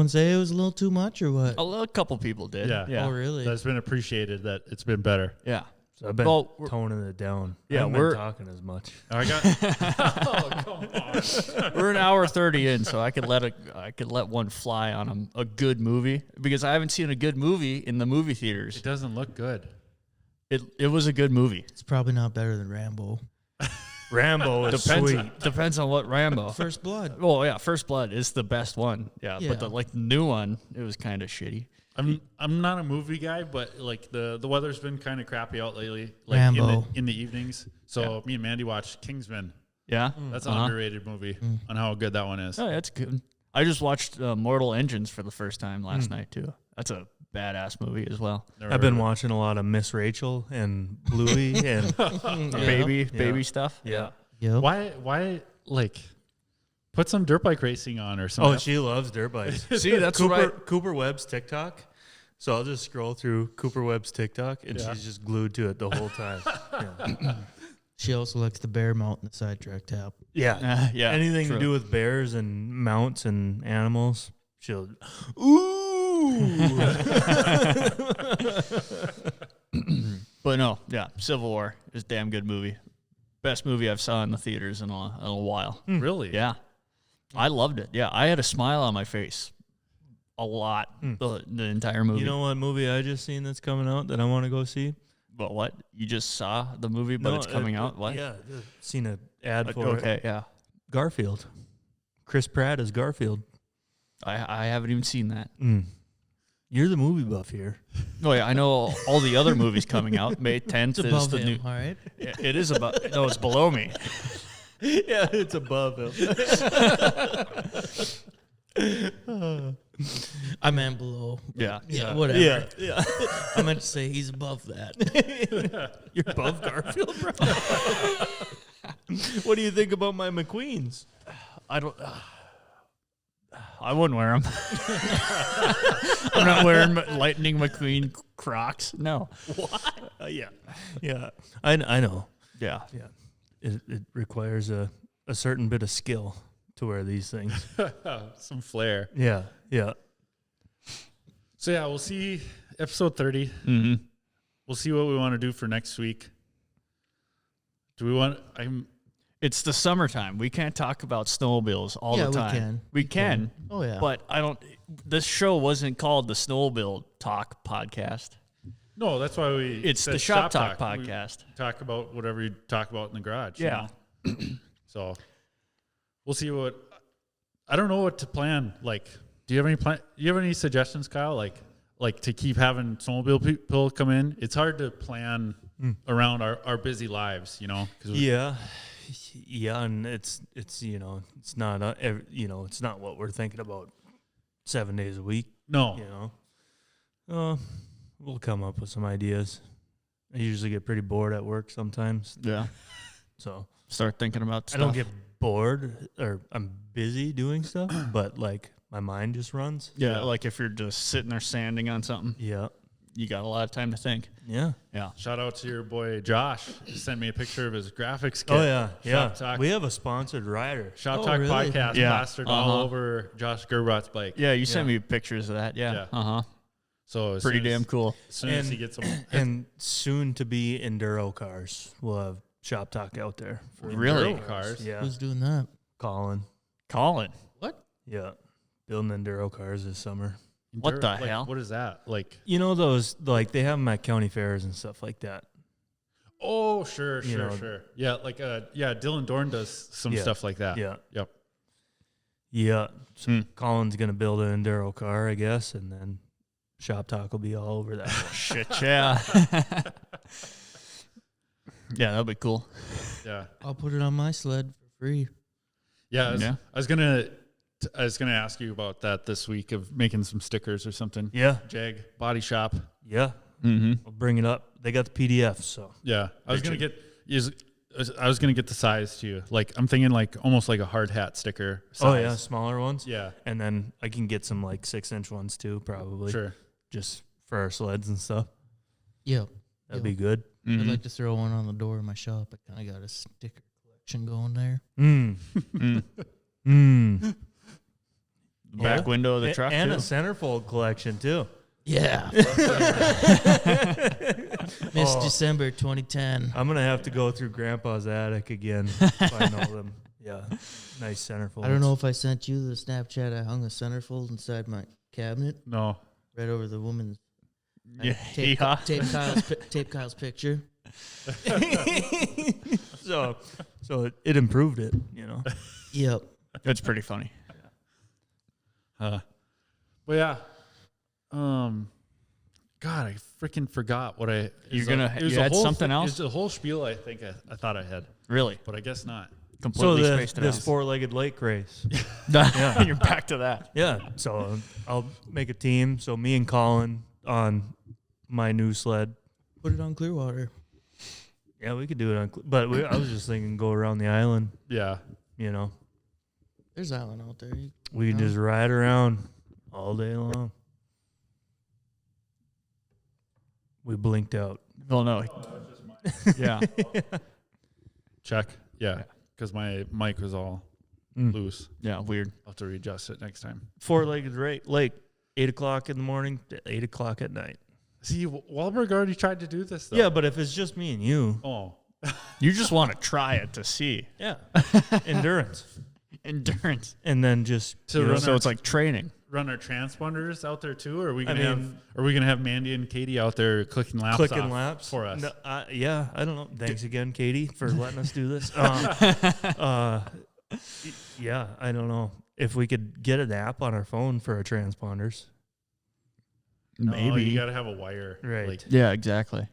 say it was a little too much or what? A couple people did. Yeah. Oh, really? That's been appreciated that it's been better. Yeah. So I've been toning it down. Yeah, I haven't been talking as much. I got. Oh, come on. We're an hour 30 in, so I could let one fly on a good movie because I haven't seen a good movie in the movie theaters. It doesn't look good. It was a good movie. It's probably not better than Rambo. Rambo is sweet. Depends on what Rambo. First Blood. Well, yeah, First Blood is the best one. Yeah. But the new one, it was kind of shitty. I'm not a movie guy, but like the weather's been kind of crappy out lately. Like Rambo. in the evenings. So me and Mandy watched Kingsman. Yeah, That's an underrated movie on how good that one is. Oh, that's good. I just watched Mortal Engines for the first time last night too. That's a badass movie as well. I've been watching a lot of Miss Rachel and Bluey and baby stuff. Yeah. Yep. Why like put some dirt bike racing on or something? Oh, she loves dirt bikes. See, that's Cooper Webb's TikTok. So I'll just scroll through Cooper Webb's TikTok, and she's just glued to it the whole time. Yeah. She also likes the bear mount in the sidetrack tap. Yeah. Yeah. Anything true. to do with bears and mounts and animals, she'll. Ooh. But no, yeah, Civil War is a damn good movie. Best movie I've saw in the theaters in a while. Really? Yeah. I loved it. Yeah, I had a smile on my face a lot the entire movie. You know what movie I just seen that's coming out that I want to go see? But what? You just saw the movie, but it's coming out? What? Yeah, seen an ad for Okay, it. yeah. Garfield. Chris Pratt is Garfield. I haven't even seen that. You're the movie buff here. Oh, yeah, I know all the other movies coming out. May 10th It's is above the him, new... all right? It is above... No, it's below me. Yeah, it's above him. I meant below. Yeah. Yeah, whatever. Yeah. I meant to say he's above that. You're above Garfield, bro. What do you think about my McQueens? I don't... I wouldn't wear them. I'm not wearing Lightning McQueen Crocs. No. What? Yeah. I know. Yeah. It requires a certain bit of skill to wear these things. Some flair. Yeah. So yeah, we'll see episode 30. Mm-hmm. We'll see what we want to do for next week. Do we want? It's the summertime. We can't talk about snowmobiles all the time. We We can. Oh, yeah. But I don't. This show wasn't called the Snowmobile Talk Podcast. No, that's why we. It's said the Shop Talk We Podcast. talk about whatever you talk about in the garage. Yeah. You know? So we'll see what. I don't know what to plan. Like, do you have any plan? Do you have any suggestions, Kyle? Like to keep having snowmobile people come in. It's hard to plan around our busy lives, you know. Yeah, and it's you know, it's not it's not what we're thinking about 7 days a week. No, You know, we'll come up with some ideas. I usually get pretty bored at work sometimes, Yeah. so Start thinking about stuff. I don't get bored or I'm busy doing stuff, but like my mind just runs. Yeah, like if you're just sitting there sanding on something, Yeah, you got a lot of time to think. yeah. Yeah. shout out to your boy Josh. He sent me a picture of his graphics kit. Oh yeah, yeah. Shop Talk, We have a sponsored rider. Shop Oh, Talk really? podcast Yeah. plastered all over Josh Gerbrot's bike. Yeah, you sent me pictures of that. Yeah. Yeah. Uh-huh. So as Pretty soon as- damn cool. As soon as he gets them, And soon to be enduro cars. We'll have Shop Talk out there. For Really? enduro cars. Yeah, Who's doing that? Colin. Colin. What? Yeah, building enduro cars this summer. What the Like, hell? What is that? Like, You know those, like they have them at county fairs and stuff like that. oh, sure. You know. Yeah, like Dylan Dorn does some Yeah. stuff like that. Yeah, Yep. yeah. So Colin's gonna build an enduro car, I guess, and then Shop Talk will be all over that. Shit, yeah. Yeah, that'll be cool. Yeah. I'll put it on my sled for free. Yeah. Yeah. I was gonna ask you about that this week of making some stickers or something. Yeah, JAG Body Shop. yeah. Mm-hmm. I'll bring it up. They got the PDF, so Yeah. I was gonna get the size to you. Like I'm thinking like almost like a hard hat sticker size. oh yeah, smaller ones. Yeah. And then I can get some like 6-inch ones too, probably. Sure. Just for our sleds and stuff. Yep. That'd be good. Mm-hmm. I'd like to throw one on the door of my shop. I kind of got a sticker collection going there. Back window of the truck, and too. a centerfold collection too. Yeah. Missed December 2010. I'm gonna have to go through Grandpa's attic again. Find all them. Yeah, nice centerfolds. I don't know if I sent you the Snapchat. I hung a centerfold inside my cabinet No. right over the woman's. I Yeah. tape Kyle's picture. So it improved it. You know. Yep. That's pretty funny. But yeah. God, I freaking forgot what I. You had whole something else? It's a whole spiel. I think I thought I had, Really? but I guess not. So Completely spaced it this out. 4-legged lake race. Yeah. You're back to that. Yeah. So I'll make a team. So me and Colin on my new sled. Put it on Clearwater. Yeah, we could do it on. But I was just thinking, go around the island. Yeah. You know, There's island out there. we can just ride around all day long. We blinked out. Well, no. Yeah. Check. Yeah. Because my mic was all loose. Yeah, weird. I'll have to readjust it next time. 4-legged lake, 8:00 in the morning to 8:00 at night. See, Wahlberg already tried to do this, though. Yeah, but if it's just me and you, Oh. You just want to try it to see. yeah, endurance, Endurance. and then just So you know, run So it's like training. Run our transponders out there too, or are we I gonna mean- have Mandy and Katie out there clicking laps clicking off laps for us? No, yeah, I don't know. Thanks again, Katie, for letting us do this. Yeah, I don't know if we could get an app on our phone for our transponders. No, Maybe. you gotta have a wire, Right. Like, Yeah, exactly.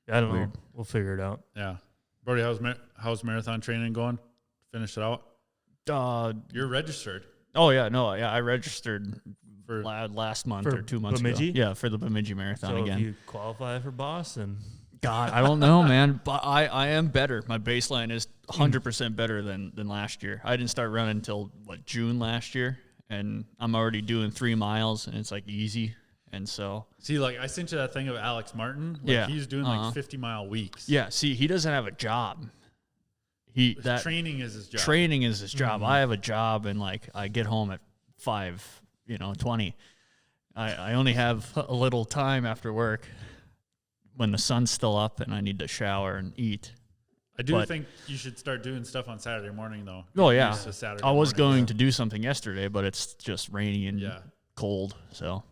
I don't Weird. know. We'll figure it out. yeah, Brody, how's marathon training going? Finish it out. You're registered Oh, yeah. No, yeah. I registered for. last month For or 2 months Bemidji? ago. Yeah, for the Bemidji Marathon So again. if you qualify for Boston, God, I don't know, man. But I am better. My baseline is 100% better than last year. I didn't start running until, June last year. And I'm already doing 3 miles, and it's, easy. And so, See, I sent you that thing of Alex Martin. Yeah. He's doing 50-mile weeks. yeah, see, he doesn't have a job. Training is his job. Training is his job. I have a job, and, I get home at 5:20. I only have a little time after work when the sun's still up and I need to shower and eat. I do think you should start doing stuff on Saturday morning, though. Oh, yeah. Saturday I was morning, going to do something yesterday, but it's just rainy and cold. So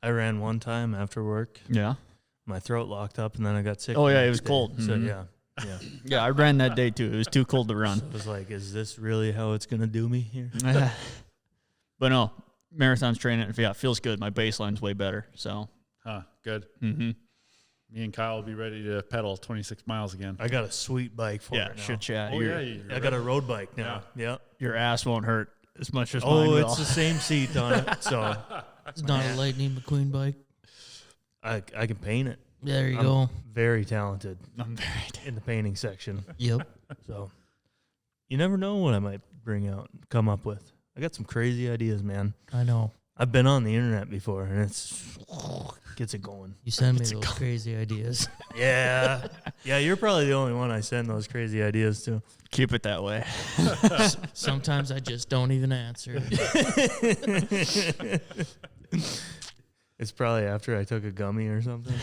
I ran one time after work. yeah. My throat locked up, and then I got sick. Oh, the yeah, it next was day. cold. So, Mhm. yeah. Yeah, I ran that day, too. It was too cold to run. So I was like, is this really how it's going to do me here? But no, marathon's training. Yeah, it feels good. My baseline's way better. So, good. mm-hmm. Me and Kyle will be ready to pedal 26 miles again. I got a sweet bike for it now. shit chat. Oh, Your, yeah. I got a road bike now. Yeah. your ass won't hurt as much as mine Oh, will. it's the same seat on it. So It's not a Lightning McQueen bike. I can paint it. There you I'm go. very talented I'm very in the painting section. Yep. So you never know what I might bring out, come up with. I got some crazy ideas, man. I know. I've been on the internet before, and gets it going. You send me those crazy ideas. Yeah. Yeah, you're probably the only one I send those crazy ideas to. Keep it that way. Sometimes I just don't even answer. It's probably after I took a gummy or something.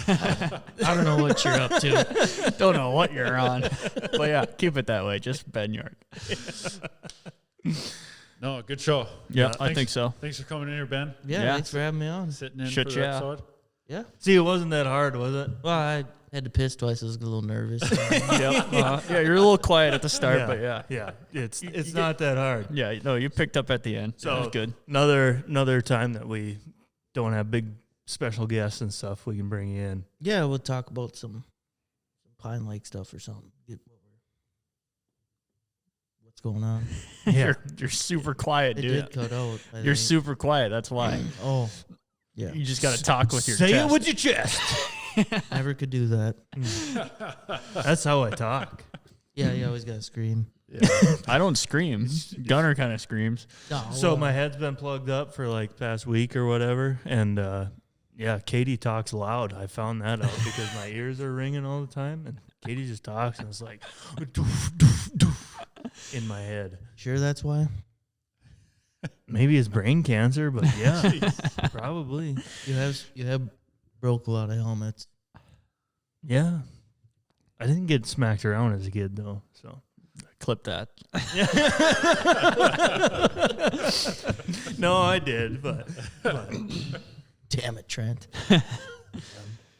I don't know what you're up to. Don't know what you're on. But yeah, keep it that way. Just Ben Hjort. No, good show. Yeah, I Thanks- think so. Thanks for coming in here, Ben. Yeah, Yeah. thanks for having me on. Sitting in Shit, for the yeah. episode. Yeah. See, it wasn't that hard, was it? Well, I had to piss twice. I was a little nervous. Yep. Yeah, you're a little quiet at the start, but yeah. Yeah, it's not that hard. Yeah, no, you picked up at the end. So it was good. Another time that we don't have big special guests and stuff, we can bring you in. Yeah, we'll talk about some Pine Lake stuff or something. What's going on? Yeah. You're super quiet, It dude. did cut out. I You're think. super quiet. That's why. Oh, yeah. You just got to talk with your Say chest. it with your chest. Never could do that. That's how I talk. Yeah, you always got to scream. I don't scream. Gunner kind of screams. No, So my head's been plugged up for like past week or whatever, and yeah, Katie talks loud. I found that out because my ears are ringing all the time, and Katie just talks, and it's like doof, doof, doof, in my head. Sure that's why? Maybe it's brain cancer, but yeah, probably. You have broke a lot of helmets. Yeah, I didn't get smacked around as a kid though, so. Clip that. No, I did, but Damn it, Trent. it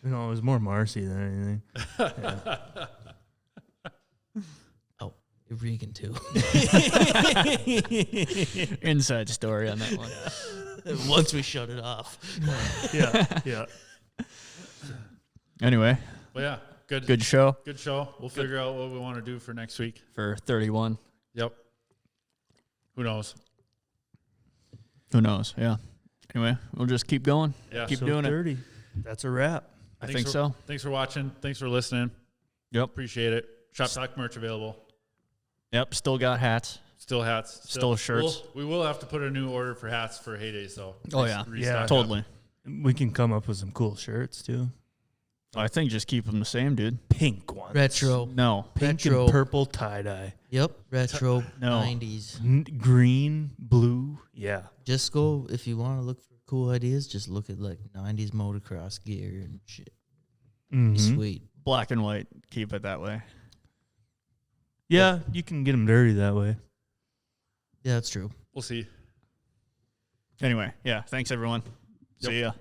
was more Marcy than anything. Yeah. Oh, Regan too. Inside story on that one. Once we shut it off. Yeah. Anyway, Well, yeah, good show Good show. We'll figure out what we want to do for next week. for 31. Yep. Who knows? Who knows? Yeah. Anyway, we'll just keep going. Yeah. Keep So doing it. 30. That's a wrap. I think so. Thanks for watching. Thanks for listening. Yep. Appreciate it. Shop Talk merch available. Yep. Still got hats. Still hats. Still shirts. We will have to put a new order for hats for Heydays, though. Oh, yeah. Restock up. Totally. We can come up with some cool shirts too. I think just keep them the same, dude. Pink ones. Retro. No. Pink Retro. and purple tie-dye. Yep. Retro No. 90s. Green, blue. Yeah. Just go, if you want to look for cool ideas, just look at like 90s motocross gear and shit. Mhm. Sweet. Black and white. Keep it that way. Yeah, you can get them dirty that way. Yeah, that's true. We'll see. Anyway, yeah. Thanks, everyone. Yep. See ya.